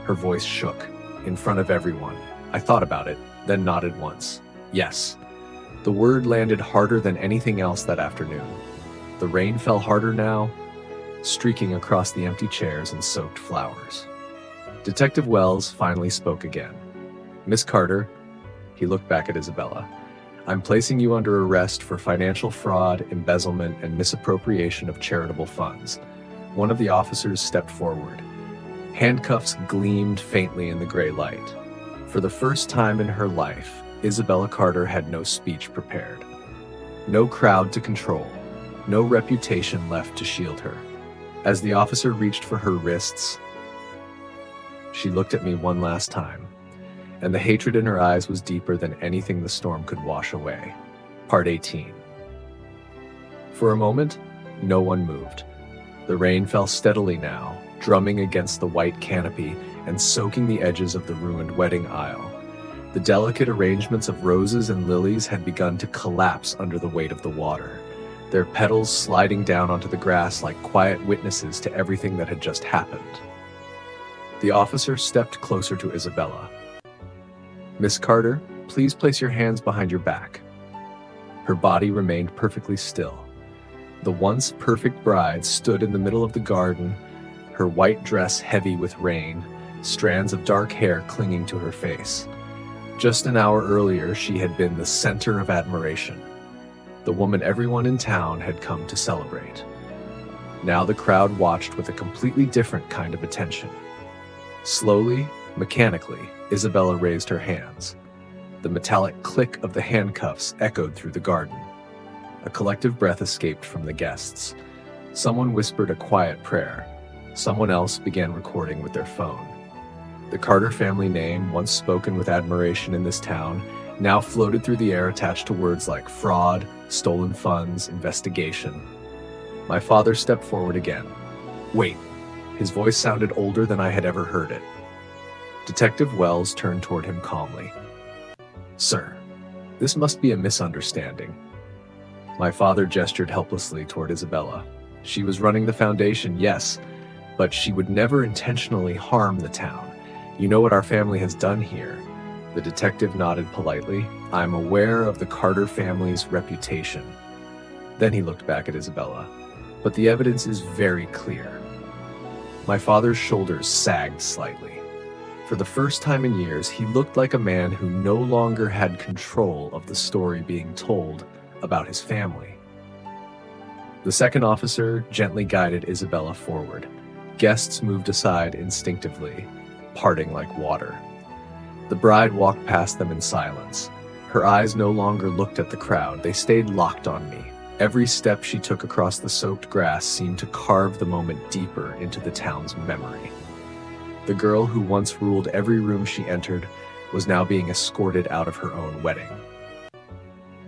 Her voice shook, in front of everyone. I thought about it, then nodded once. Yes. The word landed harder than anything else that afternoon. The rain fell harder now, streaking across the empty chairs and soaked flowers. Detective Wells finally spoke again. Miss Carter, he looked back at Isabella. I'm placing you under arrest for financial fraud, embezzlement, and misappropriation of charitable funds. One of the officers stepped forward. Handcuffs gleamed faintly in the gray light. For the first time in her life, Isabella Carter had no speech prepared. No crowd to control. No reputation left to shield her. As the officer reached for her wrists, she looked at me one last time, and the hatred in her eyes was deeper than anything the storm could wash away. Part 18. For a moment, no one moved. The rain fell steadily now, drumming against the white canopy and soaking the edges of the ruined wedding aisle. The delicate arrangements of roses and lilies had begun to collapse under the weight of the water, their petals sliding down onto the grass like quiet witnesses to everything that had just happened. The officer stepped closer to Isabella. "Miss Carter, please place your hands behind your back." Her body remained perfectly still. The once perfect bride stood in the middle of the garden, her white dress heavy with rain, strands of dark hair clinging to her face. Just an hour earlier, she had been the center of admiration, the woman everyone in town had come to celebrate. Now the crowd watched with a completely different kind of attention. Slowly, mechanically, Isabella raised her hands. The metallic click of the handcuffs echoed through the garden. A collective breath escaped from the guests. Someone whispered a quiet prayer. Someone else began recording with their phone. The Carter family name, once spoken with admiration in this town, now floated through the air attached to words like fraud, stolen funds, investigation. My father stepped forward again. "Wait." His voice sounded older than I had ever heard it. Detective Wells turned toward him calmly. "Sir, this must be a misunderstanding." My father gestured helplessly toward Isabella. She was running the foundation, yes, but she would never intentionally harm the town. "You know what our family has done here." The detective nodded politely. "I'm aware of the Carter family's reputation." Then he looked back at Isabella. "But the evidence is very clear." My father's shoulders sagged slightly. For the first time in years, he looked like a man who no longer had control of the story being told about his family. The second officer gently guided Isabella forward. Guests moved aside instinctively, parting like water. The bride walked past them in silence. Her eyes no longer looked at the crowd, they stayed locked on me. Every step she took across the soaked grass seemed to carve the moment deeper into the town's memory. The girl who once ruled every room she entered was now being escorted out of her own wedding.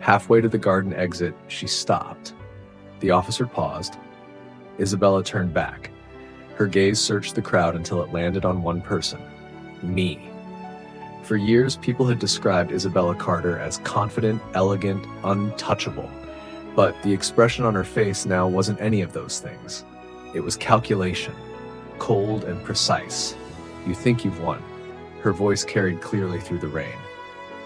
Halfway to the garden exit, she stopped. The officer paused. Isabella turned back. Her gaze searched the crowd until it landed on one person: me. For years, people had described Isabella Carter as confident, elegant, untouchable. But the expression on her face now wasn't any of those things. It was calculation, cold and precise. "You think you've won." Her voice carried clearly through the rain.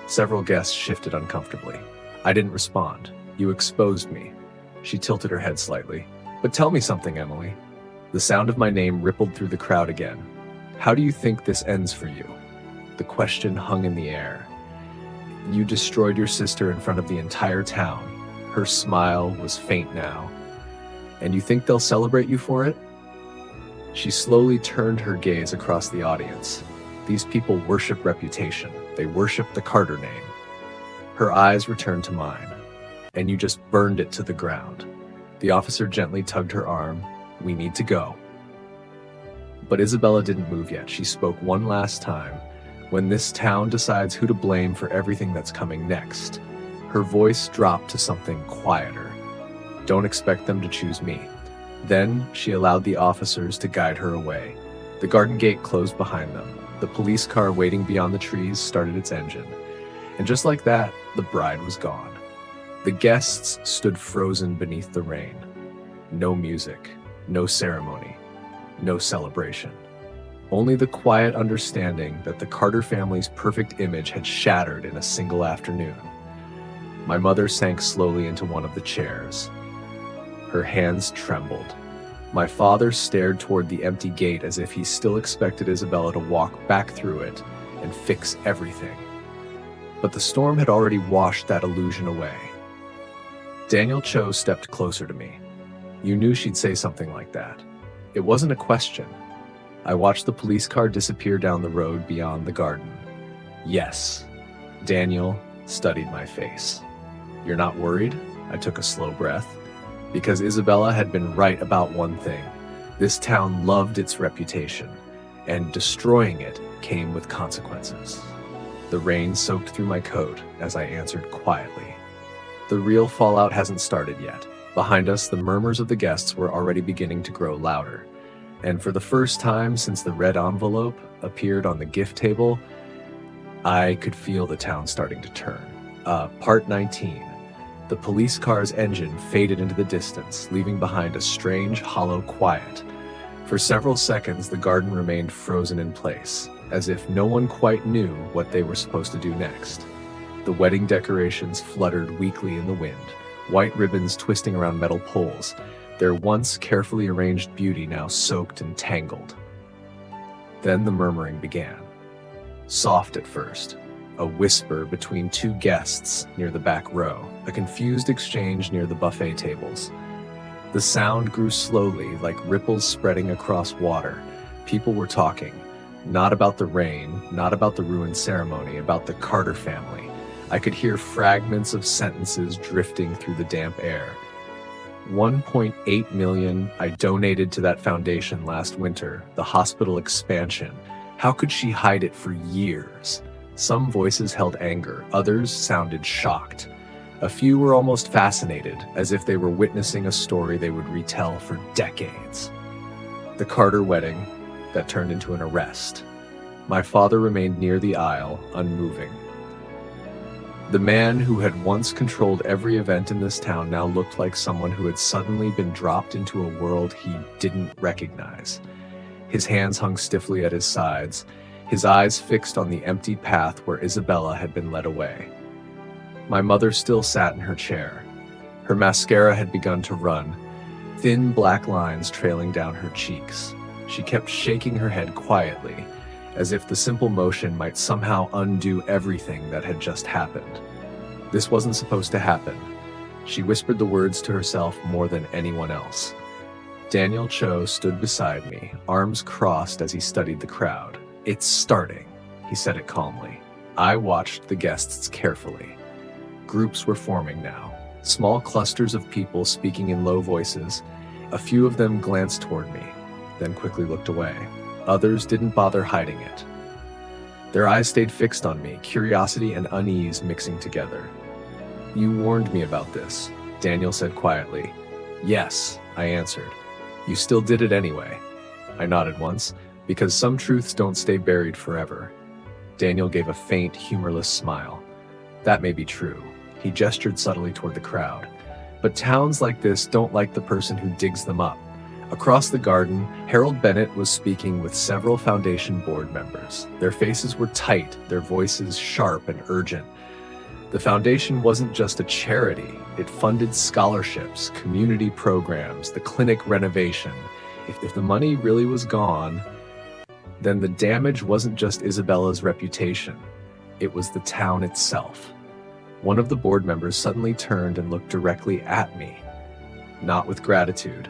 Several guests shifted uncomfortably. I didn't respond. "You exposed me." She tilted her head slightly. "But tell me something, Emily." The sound of my name rippled through the crowd again. "How do you think this ends for you?" The question hung in the air. "You destroyed your sister in front of the entire town." Her smile was faint now. "And you think they'll celebrate you for it?" She slowly turned her gaze across the audience. These people worship reputation. They worship the Carter name. Her eyes returned to mine. "And you just burned it to the ground." The officer gently tugged her arm. "We need to go." But Isabella didn't move yet. She spoke one last time. "When this town decides who to blame for everything that's coming next," her voice dropped to something quieter, "don't expect them to choose me." Then she allowed the officers to guide her away. The garden gate closed behind them. The police car waiting beyond the trees started its engine. And just like that, the bride was gone. The guests stood frozen beneath the rain. No music, no ceremony, no celebration. Only the quiet understanding that the Carter family's perfect image had shattered in a single afternoon. My mother sank slowly into one of the chairs. Her hands trembled. My father stared toward the empty gate as if he still expected Isabella to walk back through it and fix everything. but the storm had already washed that illusion away. Daniel Cho stepped closer to me. You knew she'd say something like that. It wasn't a question. I watched the police car disappear down the road beyond the garden. Yes. Daniel studied my face. You're not worried? I took a slow breath. Because Isabella had been right about one thing. This town loved its reputation, and destroying it came with consequences. The rain soaked through my coat as I answered quietly. The real fallout hasn't started yet. Behind us, the murmurs of the guests were already beginning to grow louder. And for the first time since the red envelope appeared on the gift table, I could feel the town starting to turn. Part 19. The police car's engine faded into the distance, leaving behind a strange, hollow quiet. For several seconds, the garden remained frozen in place, as if no one quite knew what they were supposed to do next. The wedding decorations fluttered weakly in the wind, white ribbons twisting around metal poles, their once carefully arranged beauty now soaked and tangled. Then the murmuring began. Soft at first, a whisper between two guests near the back row, a confused exchange near the buffet tables. The sound grew slowly, like ripples spreading across water. People were talking, not about the rain, not about the ruined ceremony, about the Carter family. I could hear fragments of sentences drifting through the damp air. 1.8 million I donated to that foundation last winter, the hospital expansion. How could she hide it for years? Some voices held anger, others sounded shocked. A few were almost fascinated, as if they were witnessing a story they would retell for decades. The Carter wedding that turned into an arrest. My father remained near the aisle, unmoving. The man who had once controlled every event in this town now looked like someone who had suddenly been dropped into a world he didn't recognize. His hands hung stiffly at his sides, his eyes fixed on the empty path where Isabella had been led away. My mother still sat in her chair. Her mascara had begun to run, thin black lines trailing down her cheeks. She kept shaking her head quietly, as if the simple motion might somehow undo everything that had just happened. This wasn't supposed to happen. She whispered the words to herself more than anyone else. Daniel Cho stood beside me, arms crossed as he studied the crowd. It's starting, he said it calmly. I watched the guests carefully. Groups were forming now, small clusters of people speaking in low voices. A few of them glanced toward me, then quickly looked away. Others didn't bother hiding it. Their eyes stayed fixed on me, curiosity and unease mixing together. You warned me about this, Daniel said quietly. Yes, I answered. You still did it anyway. I nodded once, because some truths don't stay buried forever. Daniel gave a faint, humorless smile. That may be true. He gestured subtly toward the crowd. But towns like this don't like the person who digs them up. Across the garden, Harold Bennett was speaking with several foundation board members. Their faces were tight, their voices sharp and urgent. The foundation wasn't just a charity. It funded scholarships, community programs, the clinic renovation. If the money really was gone, then the damage wasn't just Isabella's reputation. It was the town itself. One of the board members suddenly turned and looked directly at me. Not with gratitude,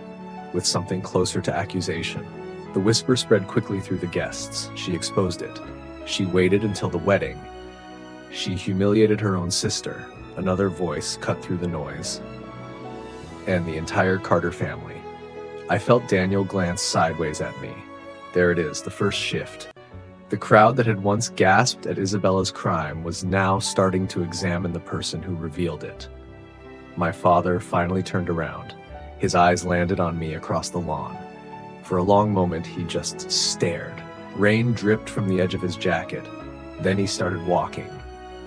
with something closer to accusation. The whisper spread quickly through the guests. She exposed it. She waited until the wedding. She humiliated her own sister. Another voice cut through the noise. And the entire Carter family. I felt Daniel glance sideways at me. There it is, the first shift. The crowd that had once gasped at Isabella's crime was now starting to examine the person who revealed it. My father finally turned around. His eyes landed on me across the lawn. For a long moment, he just stared. Rain dripped from the edge of his jacket. Then he started walking.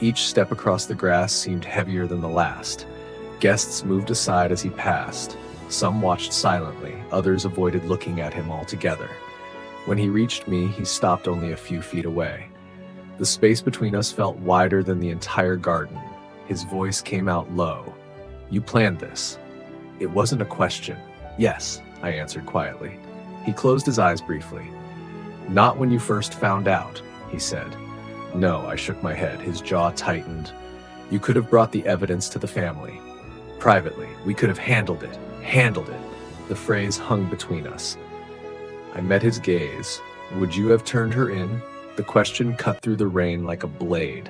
Each step across the grass seemed heavier than the last. Guests moved aside as he passed. Some watched silently, others avoided looking at him altogether. When he reached me, he stopped only a few feet away. The space between us felt wider than the entire garden. His voice came out low. You planned this. It wasn't a question. Yes, I answered quietly. He closed his eyes briefly. Not when you first found out, he said. No, I shook my head. His jaw tightened. You could have brought the evidence to the family. Privately, we could have handled it. Handled it. The phrase hung between us. I met his gaze. Would you have turned her in? The question cut through the rain like a blade.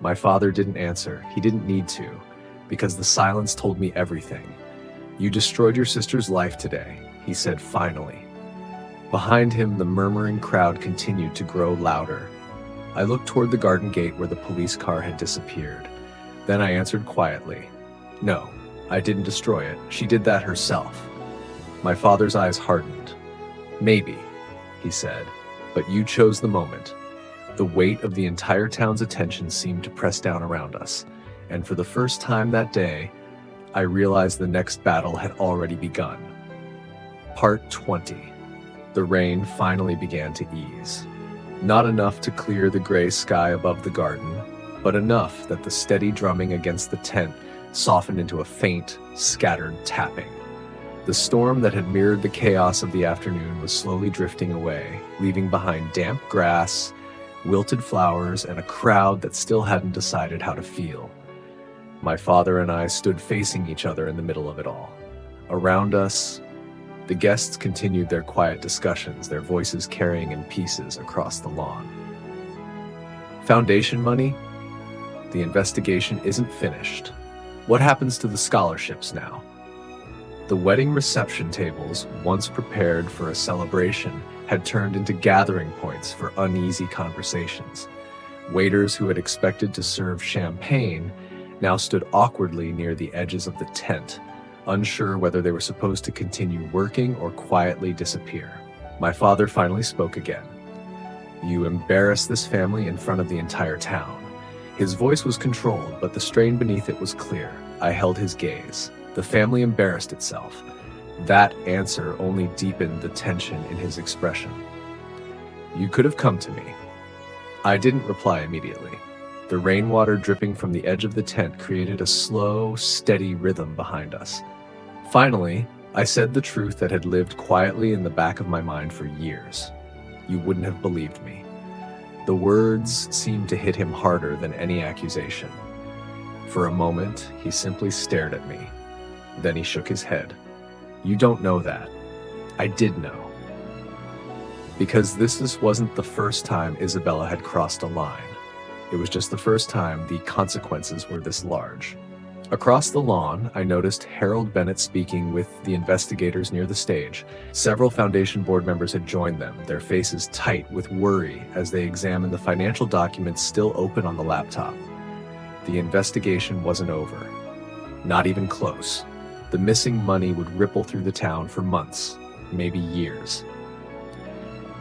My father didn't answer. He didn't need to, because the silence told me everything. You destroyed your sister's life today, he said finally. Behind him, the murmuring crowd continued to grow louder. I looked toward the garden gate where the police car had disappeared. Then I answered quietly, no, I didn't destroy it. She did that herself. My father's eyes hardened. Maybe, he said, but you chose the moment. The weight of the entire town's attention seemed to press down around us, and for the first time that day, I realized the next battle had already begun. Part 20. The rain finally began to ease. Not enough to clear the gray sky above the garden, but enough that the steady drumming against the tent softened into a faint, scattered tapping. The storm that had mirrored the chaos of the afternoon was slowly drifting away, leaving behind damp grass, wilted flowers, and a crowd that still hadn't decided how to feel. My father and I stood facing each other in the middle of it all. Around us, the guests continued their quiet discussions, their voices carrying in pieces across the lawn. Foundation money? The investigation isn't finished. What happens to the scholarships now? The wedding reception tables, once prepared for a celebration, had turned into gathering points for uneasy conversations. Waiters who had expected to serve champagne now stood awkwardly near the edges of the tent, unsure whether they were supposed to continue working or quietly disappear. My father finally spoke again. You embarrassed this family in front of the entire town. His voice was controlled, but the strain beneath it was clear. I held his gaze. The family embarrassed itself. That answer only deepened the tension in his expression. You could have come to me. I didn't reply immediately. The rainwater dripping from the edge of the tent created a slow, steady rhythm behind us. Finally, I said the truth that had lived quietly in the back of my mind for years. You wouldn't have believed me. The words seemed to hit him harder than any accusation. For a moment, he simply stared at me. Then he shook his head. You don't know that. I did know. Because this wasn't the first time Isabella had crossed a line. It was just the first time the consequences were this large. Across the lawn, I noticed Harold Bennett speaking with the investigators near the stage. Several Foundation board members had joined them, their faces tight with worry as they examined the financial documents still open on the laptop. The investigation wasn't over. Not even close. The missing money would ripple through the town for months, maybe years.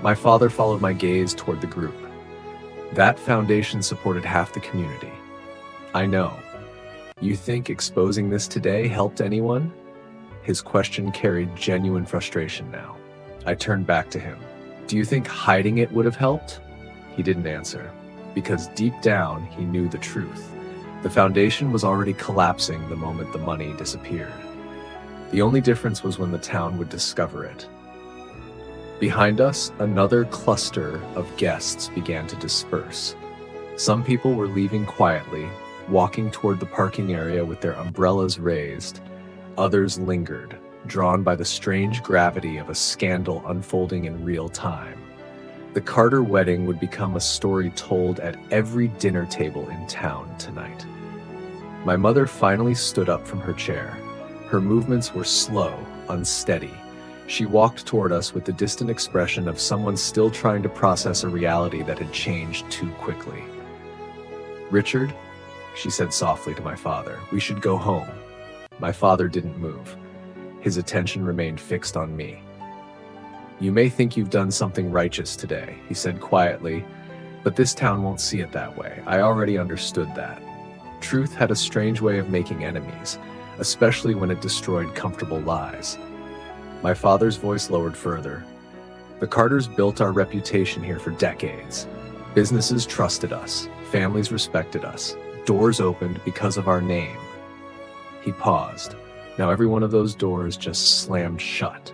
My father followed my gaze toward the group. That foundation supported half the community. I know. You think exposing this today helped anyone? His question carried genuine frustration now. I turned back to him. Do you think hiding it would have helped? He didn't answer, because deep down he knew the truth. The foundation was already collapsing the moment the money disappeared. The only difference was when the town would discover it. Behind us, another cluster of guests began to disperse. Some people were leaving quietly, walking toward the parking area with their umbrellas raised. Others lingered, drawn by the strange gravity of a scandal unfolding in real time. The Carter wedding would become a story told at every dinner table in town tonight. My mother finally stood up from her chair. Her movements were slow, unsteady. She walked toward us with the distant expression of someone still trying to process a reality that had changed too quickly. Richard, she said softly to my father, we should go home. My father didn't move. His attention remained fixed on me. You may think you've done something righteous today, he said quietly, but this town won't see it that way. I already understood that. Truth had a strange way of making enemies, especially when it destroyed comfortable lies. My father's voice lowered further. The Carters built our reputation here for decades. Businesses trusted us. Families respected us. Doors opened because of our name. He paused. Now every one of those doors just slammed shut.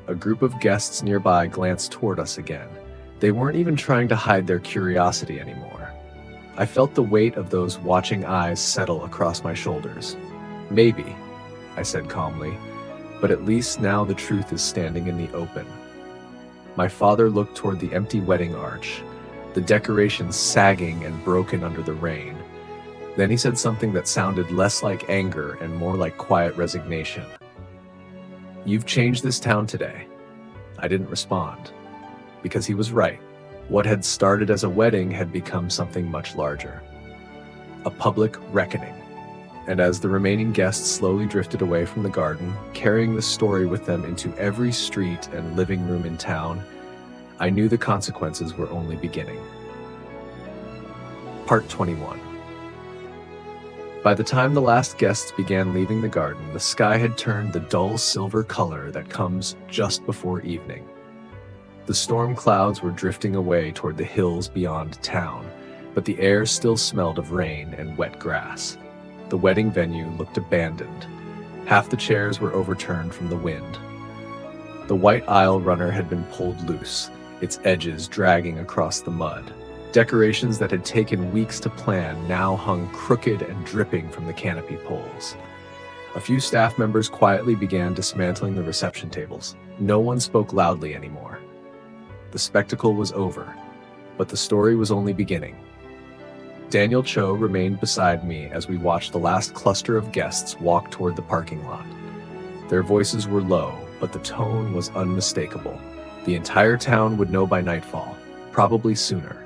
A group of guests nearby glanced toward us again. They weren't even trying to hide their curiosity anymore. I felt the weight of those watching eyes settle across my shoulders. Maybe, I said calmly, but at least now the truth is standing in the open. My father looked toward the empty wedding arch, the decorations sagging and broken under the rain. Then he said something that sounded less like anger and more like quiet resignation. "You've changed this town today." I didn't respond, because he was right. What had started as a wedding had become something much larger. A public reckoning. And as the remaining guests slowly drifted away from the garden, carrying the story with them into every street and living room in town, I knew the consequences were only beginning. Part 21. By the time the last guests began leaving the garden, the sky had turned the dull silver color that comes just before evening. The storm clouds were drifting away toward the hills beyond town, but the air still smelled of rain and wet grass. The wedding venue looked abandoned. Half the chairs were overturned from the wind. The white aisle runner had been pulled loose, its edges dragging across the mud. Decorations that had taken weeks to plan now hung crooked and dripping from the canopy poles. A few staff members quietly began dismantling the reception tables. No one spoke loudly anymore. The spectacle was over, but the story was only beginning. Daniel Cho remained beside me as we watched the last cluster of guests walk toward the parking lot. Their voices were low, but the tone was unmistakable. The entire town would know by nightfall, probably sooner.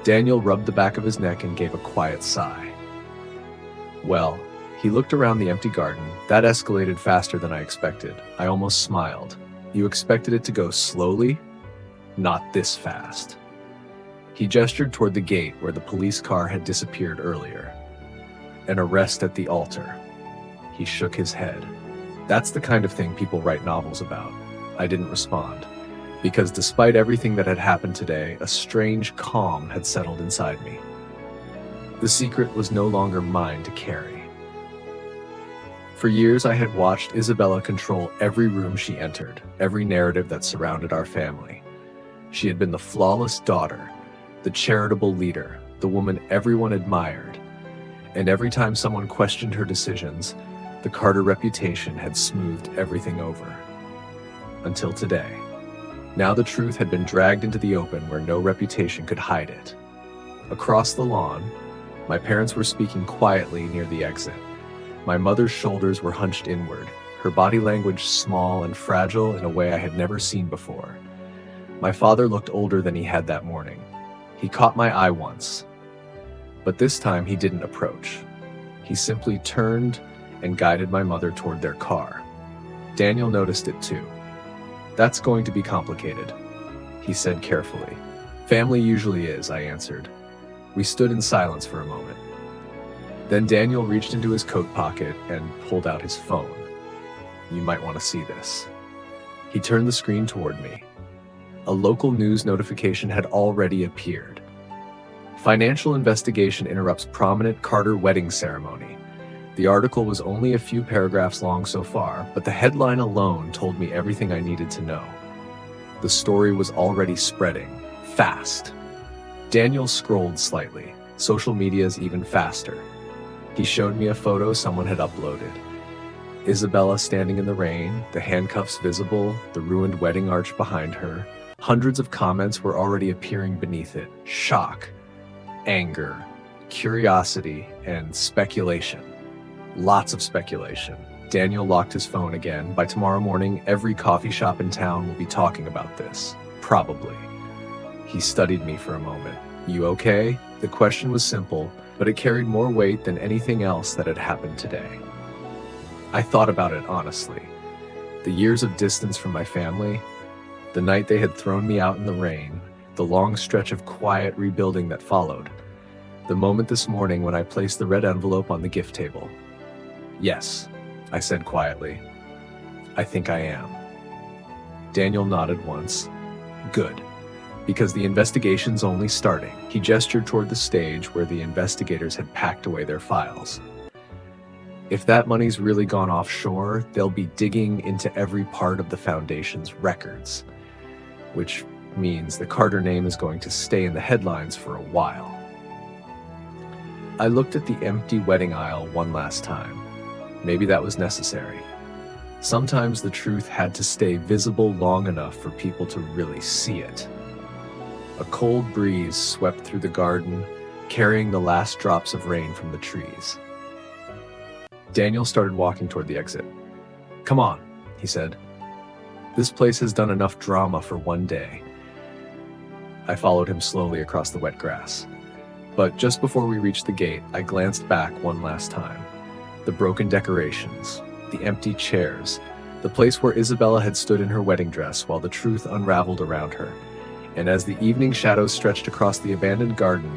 Daniel rubbed the back of his neck and gave a quiet sigh. Well, he looked around the empty garden. That escalated faster than I expected. I almost smiled. You expected it to go slowly? Not this fast. He gestured toward the gate where the police car had disappeared earlier. An arrest at the altar. He shook his head. That's the kind of thing people write novels about. I didn't respond, because despite everything that had happened today, a strange calm had settled inside me. The secret was no longer mine to carry. For years, I had watched Isabella control every room she entered, every narrative that surrounded our family. She had been the flawless daughter, the charitable leader, the woman everyone admired. And every time someone questioned her decisions, the Carter reputation had smoothed everything over. Until today. Now the truth had been dragged into the open where no reputation could hide it. Across the lawn, my parents were speaking quietly near the exit. My mother's shoulders were hunched inward, her body language small and fragile in a way I had never seen before. My father looked older than he had that morning. He caught my eye once, but this time he didn't approach. He simply turned and guided my mother toward their car. Daniel noticed it too. "That's going to be complicated," he said carefully. "Family usually is," I answered. We stood in silence for a moment. Then Daniel reached into his coat pocket and pulled out his phone. "You might want to see this." He turned the screen toward me. A local news notification had already appeared. "Financial investigation interrupts prominent Carter wedding ceremony." The article was only a few paragraphs long so far, but the headline alone told me everything I needed to know. The story was already spreading, fast. Daniel scrolled slightly. Social media's even faster. He showed me a photo someone had uploaded. Isabella standing in the rain, the handcuffs visible, the ruined wedding arch behind her. Hundreds of comments were already appearing beneath it. Shock, anger, curiosity, and speculation. Lots of speculation. Daniel locked his phone again. By tomorrow morning, every coffee shop in town will be talking about this. Probably. He studied me for a moment. "You okay?" The question was simple, but it carried more weight than anything else that had happened today. I thought about it honestly. The years of distance from my family, the night they had thrown me out in the rain, the long stretch of quiet rebuilding that followed, the moment this morning when I placed the red envelope on the gift table. "Yes," I said quietly. "I think I am." Daniel nodded once. "Good, because the investigation's only starting." He gestured toward the stage where the investigators had packed away their files. "If that money's really gone offshore, they'll be digging into every part of the foundation's records, which means the Carter name is going to stay in the headlines for a while. I looked at the empty wedding aisle one last time. Maybe that was necessary. Sometimes the truth had to stay visible long enough for people to really see it. A cold breeze swept through the garden, carrying the last drops of rain from the trees. Daniel started walking toward the exit. "Come on," he said. "This place has done enough drama for one day." I followed him slowly across the wet grass. But just before we reached the gate, I glanced back one last time. The broken decorations, the empty chairs, the place where Isabella had stood in her wedding dress while the truth unraveled around her. And as the evening shadows stretched across the abandoned garden,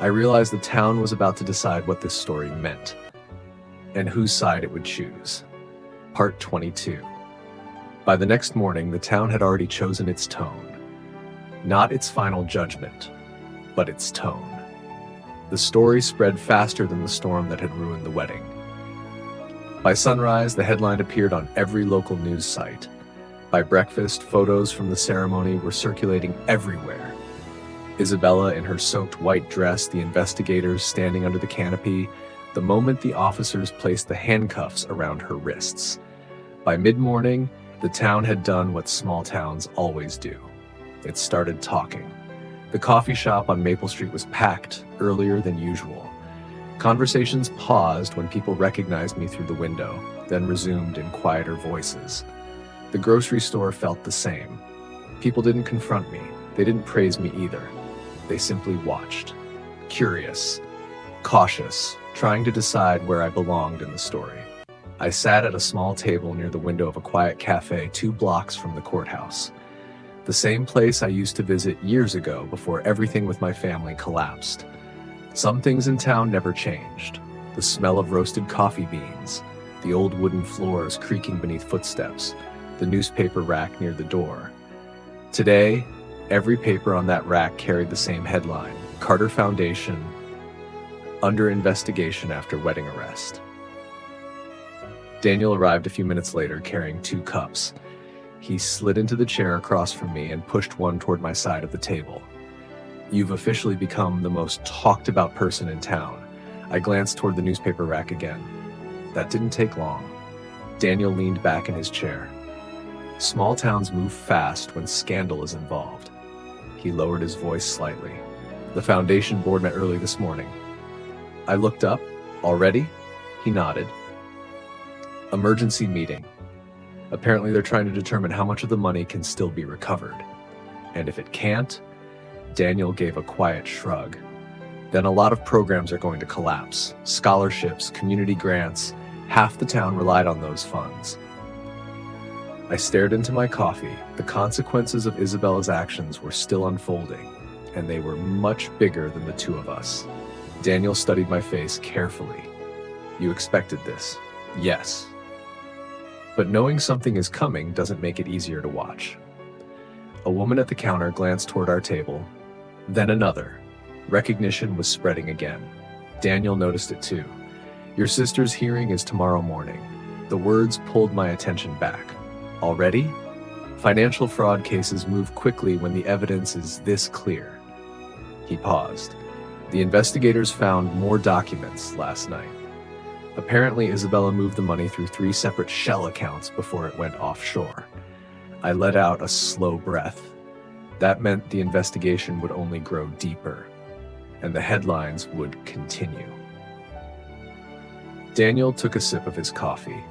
I realized the town was about to decide what this story meant and whose side it would choose. Part 22. By the next morning, the town had already chosen its tone. Not its final judgment, but its tone. The story spread faster than the storm that had ruined the wedding. By sunrise, the headline appeared on every local news site. By breakfast, photos from the ceremony were circulating everywhere. Isabella in her soaked white dress, the investigators standing under the canopy, the moment the officers placed the handcuffs around her wrists. By mid-morning, the town had done what small towns always do. It started talking. The coffee shop on Maple Street was packed earlier than usual. Conversations paused when people recognized me through the window, then resumed in quieter voices. The grocery store felt the same. People didn't confront me. They didn't praise me either. They simply watched. Curious, cautious, trying to decide where I belonged in the story. I sat at a small table near the window of a quiet cafe 2 blocks from the courthouse. The same place I used to visit years ago before everything with my family collapsed. Some things in town never changed. The smell of roasted coffee beans, the old wooden floors creaking beneath footsteps, the newspaper rack near the door. Today, every paper on that rack carried the same headline: Carter Foundation under investigation after wedding arrest. Daniel arrived a few minutes later carrying 2 cups. He slid into the chair across from me and pushed one toward my side of the table. "You've officially become the most talked about person in town." I glanced toward the newspaper rack again. That didn't take long. Daniel leaned back in his chair. Small towns move fast when scandal is involved. He lowered his voice slightly. "The foundation board met early this morning." I looked up. "Already?" He nodded. "Emergency meeting. Apparently they're trying to determine how much of the money can still be recovered. And if it can't," Daniel gave a quiet shrug, "then a lot of programs are going to collapse. Scholarships, community grants, half the town relied on those funds." I stared into my coffee. The consequences of Isabella's actions were still unfolding, and they were much bigger than the 2 of us. Daniel studied my face carefully. "You expected this?" "Yes. But knowing something is coming doesn't make it easier to watch." A woman at the counter glanced toward our table, then another. Recognition was spreading again. Daniel noticed it too. "Your sister's hearing is tomorrow morning." The words pulled my attention back. "Already?" Financial fraud cases move quickly when the evidence is this clear. He paused. "The investigators found more documents last night. Apparently, Isabella moved the money through 3 separate shell accounts before it went offshore." I let out a slow breath. That meant the investigation would only grow deeper, and the headlines would continue. Daniel took a sip of his coffee.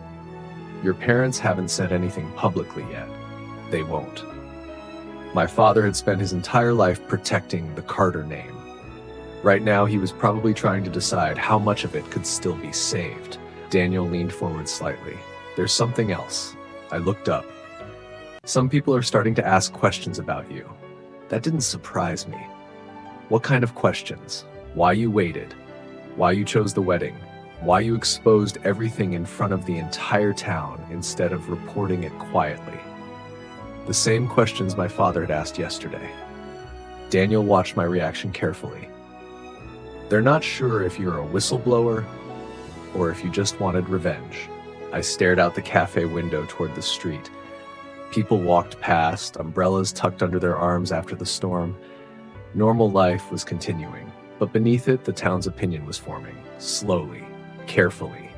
"Your parents haven't said anything publicly yet. They won't. My father had spent his entire life protecting the Carter name. Right now, he was probably trying to decide how much of it could still be saved." Daniel leaned forward slightly. "There's something else." I looked up. "Some people are starting to ask questions about you." That didn't surprise me. "What kind of questions? Why you waited? Why you chose the wedding? Why you exposed everything in front of the entire town instead of reporting it quietly?" The same questions my father had asked yesterday. Daniel watched my reaction carefully. "They're not sure if you're a whistleblower or if you just wanted revenge." I stared out the cafe window toward the street. People walked past, umbrellas tucked under their arms after the storm. Normal life was continuing, but beneath it, the town's opinion was forming, slowly, carefully.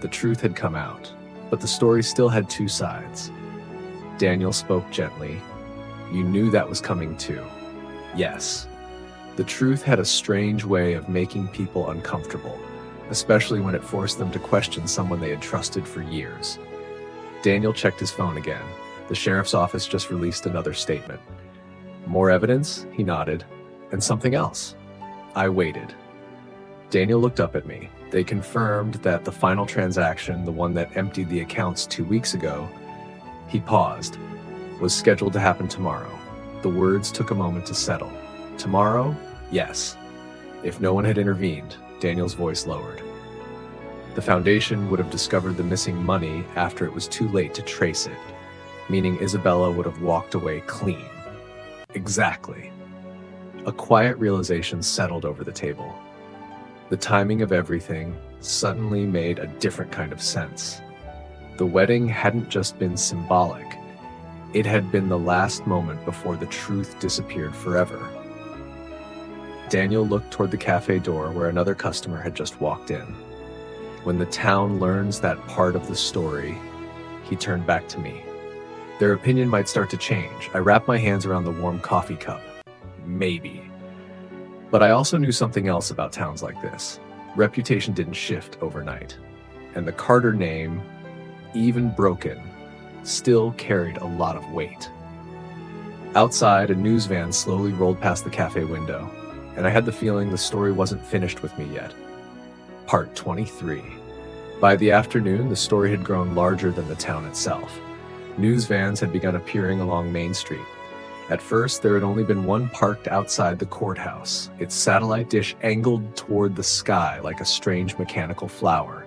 The truth had come out, but the story still had two sides. Daniel spoke gently. You knew that was coming too. Yes. The truth had a strange way of making people uncomfortable, especially when it forced them to question someone they had trusted for years. Daniel checked his phone again. The sheriff's office just released another statement. More evidence? He nodded. And something else. I waited. Daniel looked up at me. They confirmed that the final transaction, the one that emptied the accounts 2 weeks ago, he paused, was scheduled to happen tomorrow. The words took a moment to settle. Tomorrow? Yes. If no one had intervened, Daniel's voice lowered. The foundation would have discovered the missing money after it was too late to trace it, meaning Isabella would have walked away clean. Exactly. A quiet realization settled over the table. The timing of everything suddenly made a different kind of sense. The wedding hadn't just been symbolic. It had been the last moment before the truth disappeared forever. Daniel looked toward the cafe door where another customer had just walked in. When the town learns that part of the story, he turned back to me. Their opinion might start to change. I wrapped my hands around the warm coffee cup. Maybe. But I also knew something else about towns like this. Reputation didn't shift overnight. And the Carter name, even broken, still carried a lot of weight. Outside, a news van slowly rolled past the cafe window, and I had the feeling the story wasn't finished with me yet. Part 23. By the afternoon, the story had grown larger than the town itself. News vans had begun appearing along Main Street. At first, there had only been one parked outside the courthouse, its satellite dish angled toward the sky like a strange mechanical flower.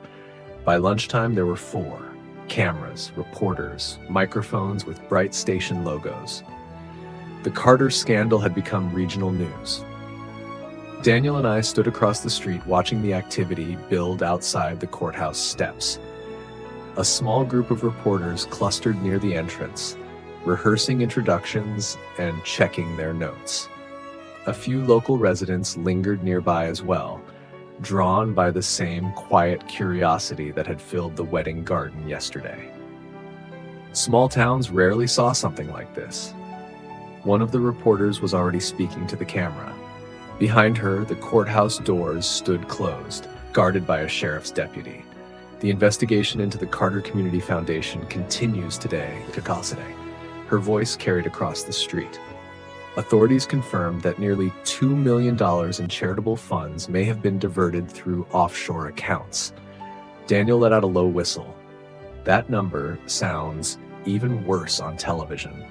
By lunchtime, there were 4. Cameras, reporters, microphones with bright station logos. The Carter scandal had become regional news. Daniel and I stood across the street watching the activity build outside the courthouse steps. A small group of reporters clustered near the entrance, rehearsing introductions and checking their notes. A few local residents lingered nearby as well, drawn by the same quiet curiosity that had filled the wedding garden yesterday. Small towns rarely saw something like this. One of the reporters was already speaking to the camera. Behind her, the courthouse doors stood closed, guarded by a sheriff's deputy. The investigation into the Carter Community Foundation continues today, Kakasade. Her voice carried across the street. Authorities confirmed that nearly $2 million in charitable funds may have been diverted through offshore accounts. Daniel let out a low whistle. That number sounds even worse on television.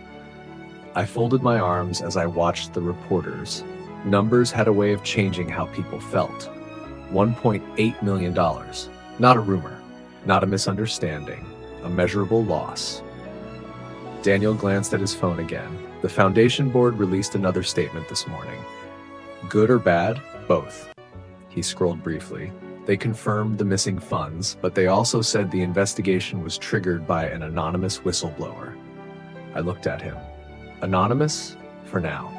I folded my arms as I watched the reporters. Numbers had a way of changing how people felt. $1.8 million. Not a rumor, not a misunderstanding, a measurable loss. Daniel glanced at his phone again. The foundation board released another statement this morning. Good or bad? Both. He scrolled briefly. They confirmed the missing funds, but they also said the investigation was triggered by an anonymous whistleblower. I looked at him. Anonymous? For now.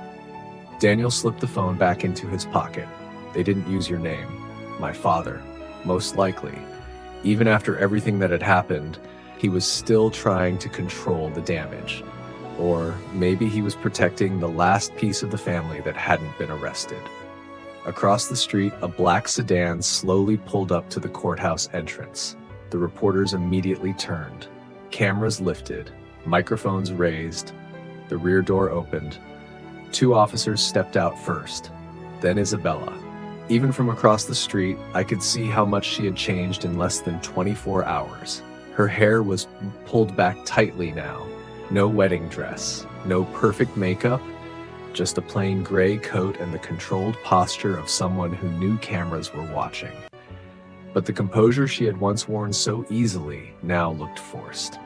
Daniel slipped the phone back into his pocket. They didn't use your name. My father. Most likely. Even after everything that had happened, he was still trying to control the damage. Or maybe he was protecting the last piece of the family that hadn't been arrested. Across the street, a black sedan slowly pulled up to the courthouse entrance. The reporters immediately turned. Cameras lifted, microphones raised. The rear door opened. 2 officers stepped out first, then Isabella. Even from across the street, I could see how much she had changed in less than 24 hours. Her hair was pulled back tightly now. No wedding dress, no perfect makeup, just a plain gray coat and the controlled posture of someone who knew cameras were watching. But the composure she had once worn so easily now looked forced.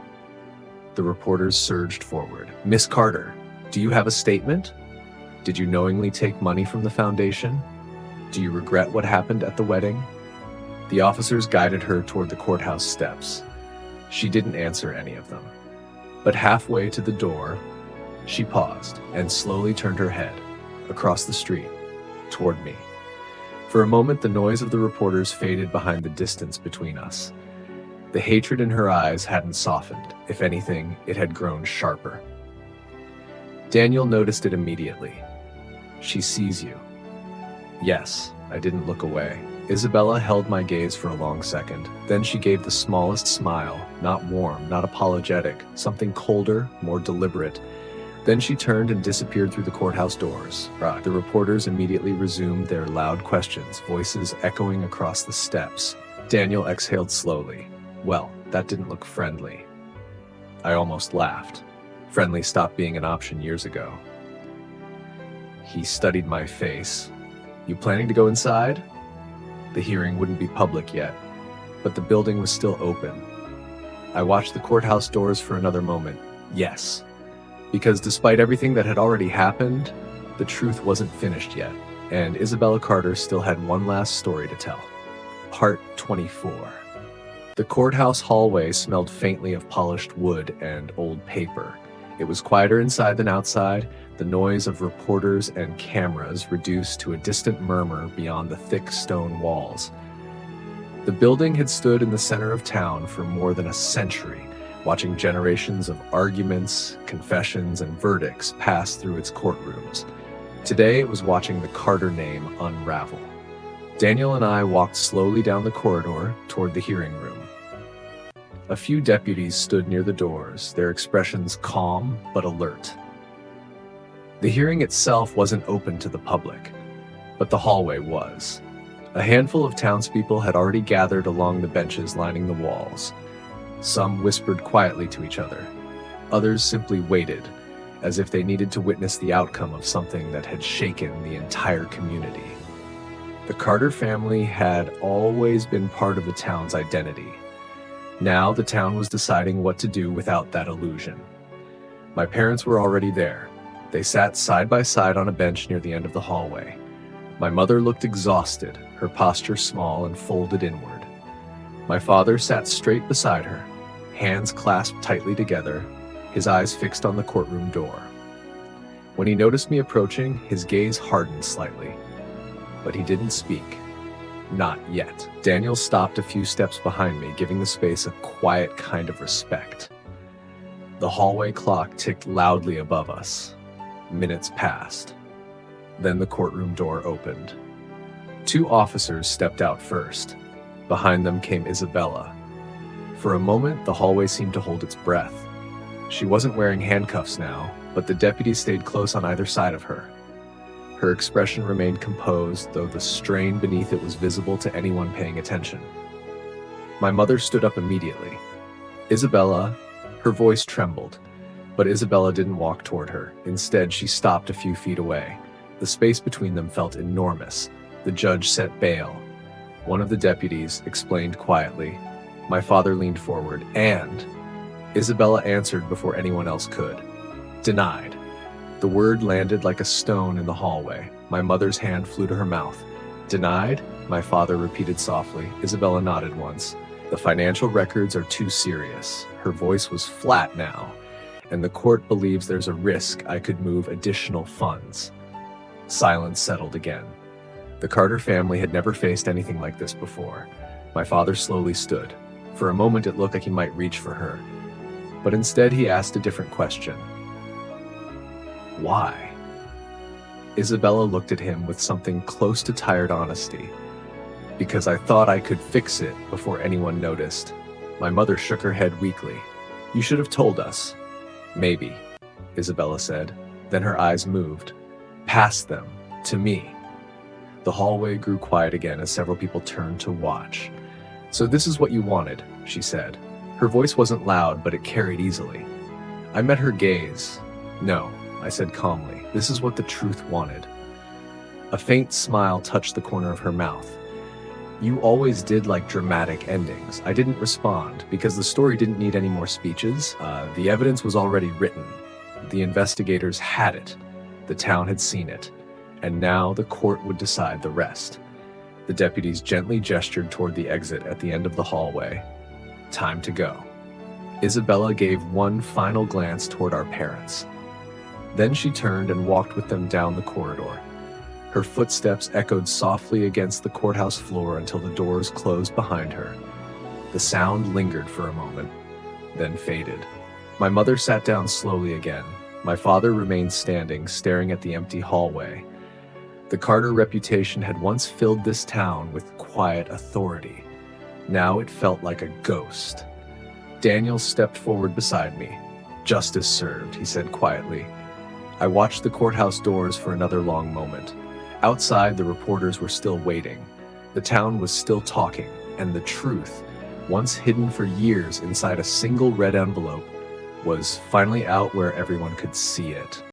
The reporters surged forward. Miss Carter, do you have a statement? Did you knowingly take money from the foundation? Do you regret what happened at the wedding? The officers guided her toward the courthouse steps. She didn't answer any of them. But halfway to the door, she paused and slowly turned her head across the street toward me. For a moment, the noise of the reporters faded behind the distance between us. The hatred in her eyes hadn't softened. If anything, it had grown sharper. Daniel noticed it immediately. "She sees you." Yes, I didn't look away. Isabella held my gaze for a long second. Then she gave the smallest smile, not warm, not apologetic, something colder, more deliberate. Then she turned and disappeared through the courthouse doors. The reporters immediately resumed their loud questions, voices echoing across the steps. Daniel exhaled slowly. Well, that didn't look friendly. I almost laughed. Friendly stopped being an option years ago. He studied my face. "You planning to go inside?" The hearing wouldn't be public yet, but the building was still open. I watched the courthouse doors for another moment. Yes, because despite everything that had already happened, the truth wasn't finished yet, and Isabella Carter still had one last story to tell. Part 24. The courthouse hallway smelled faintly of polished wood and old paper. It was quieter inside than outside, the noise of reporters and cameras reduced to a distant murmur beyond the thick stone walls. The building had stood in the center of town for more than a century, watching generations of arguments, confessions, and verdicts pass through its courtrooms. Today it was watching the Carter name unravel. Daniel and I walked slowly down the corridor toward the hearing room. A few deputies stood near the doors, their expressions calm but alert. The hearing itself wasn't open to the public, but the hallway was. A handful of townspeople had already gathered along the benches lining the walls. Some whispered quietly to each other. Others simply waited, as if they needed to witness the outcome of something that had shaken the entire community. The Carter family had always been part of the town's identity. Now the town was deciding what to do without that illusion. My parents were already there. They sat side by side on a bench near the end of the hallway. My mother looked exhausted, her posture small and folded inward. My father sat straight beside her, hands clasped tightly together, his eyes fixed on the courtroom door. When he noticed me approaching, his gaze hardened slightly, but he didn't speak. Not yet. Daniel stopped a few steps behind me, giving the space a quiet kind of respect. The hallway clock ticked loudly above us. Minutes passed. Then the courtroom door opened. Two officers stepped out first. Behind them came Isabella. For a moment, the hallway seemed to hold its breath. She wasn't wearing handcuffs now, but the deputies stayed close on either side of her. Her expression remained composed, though the strain beneath it was visible to anyone paying attention. My mother stood up immediately. "Isabella," her voice trembled, but Isabella didn't walk toward her. Instead, she stopped a few feet away. The space between them felt enormous. The judge set bail. One of the deputies explained quietly. My father leaned forward, and Isabella answered before anyone else could. "Denied." The word landed like a stone in the hallway. My mother's hand flew to her mouth. "Denied?" my father repeated softly. Isabella nodded once. "The financial records are too serious." Her voice was flat now. "And the court believes there's a risk I could move additional funds." Silence settled again. The Carter family had never faced anything like this before. My father slowly stood. For a moment it looked like he might reach for her. But instead he asked a different question. "Why?" Isabella looked at him with something close to tired honesty. "Because I thought I could fix it before anyone noticed." My mother shook her head weakly. "You should have told us." "Maybe," Isabella said. Then her eyes moved. Past them, to me. The hallway grew quiet again as several people turned to watch. "So this is what you wanted," she said. Her voice wasn't loud, but it carried easily. I met her gaze. "No," I said calmly. "This is what the truth wanted." A faint smile touched the corner of her mouth. "You always did like dramatic endings." I didn't respond, because the story didn't need any more speeches. The evidence was already written. The investigators had it. The town had seen it. And now the court would decide the rest. The deputies gently gestured toward the exit at the end of the hallway. Time to go. Isabella gave one final glance toward our parents. Then she turned and walked with them down the corridor. Her footsteps echoed softly against the courthouse floor until the doors closed behind her. The sound lingered for a moment, then faded. My mother sat down slowly again. My father remained standing, staring at the empty hallway. The Carter reputation had once filled this town with quiet authority. Now it felt like a ghost. Daniel stepped forward beside me. "Justice served," he said quietly. I watched the courthouse doors for another long moment. Outside, the reporters were still waiting. The town was still talking, and the truth, once hidden for years inside a single red envelope, was finally out where everyone could see it.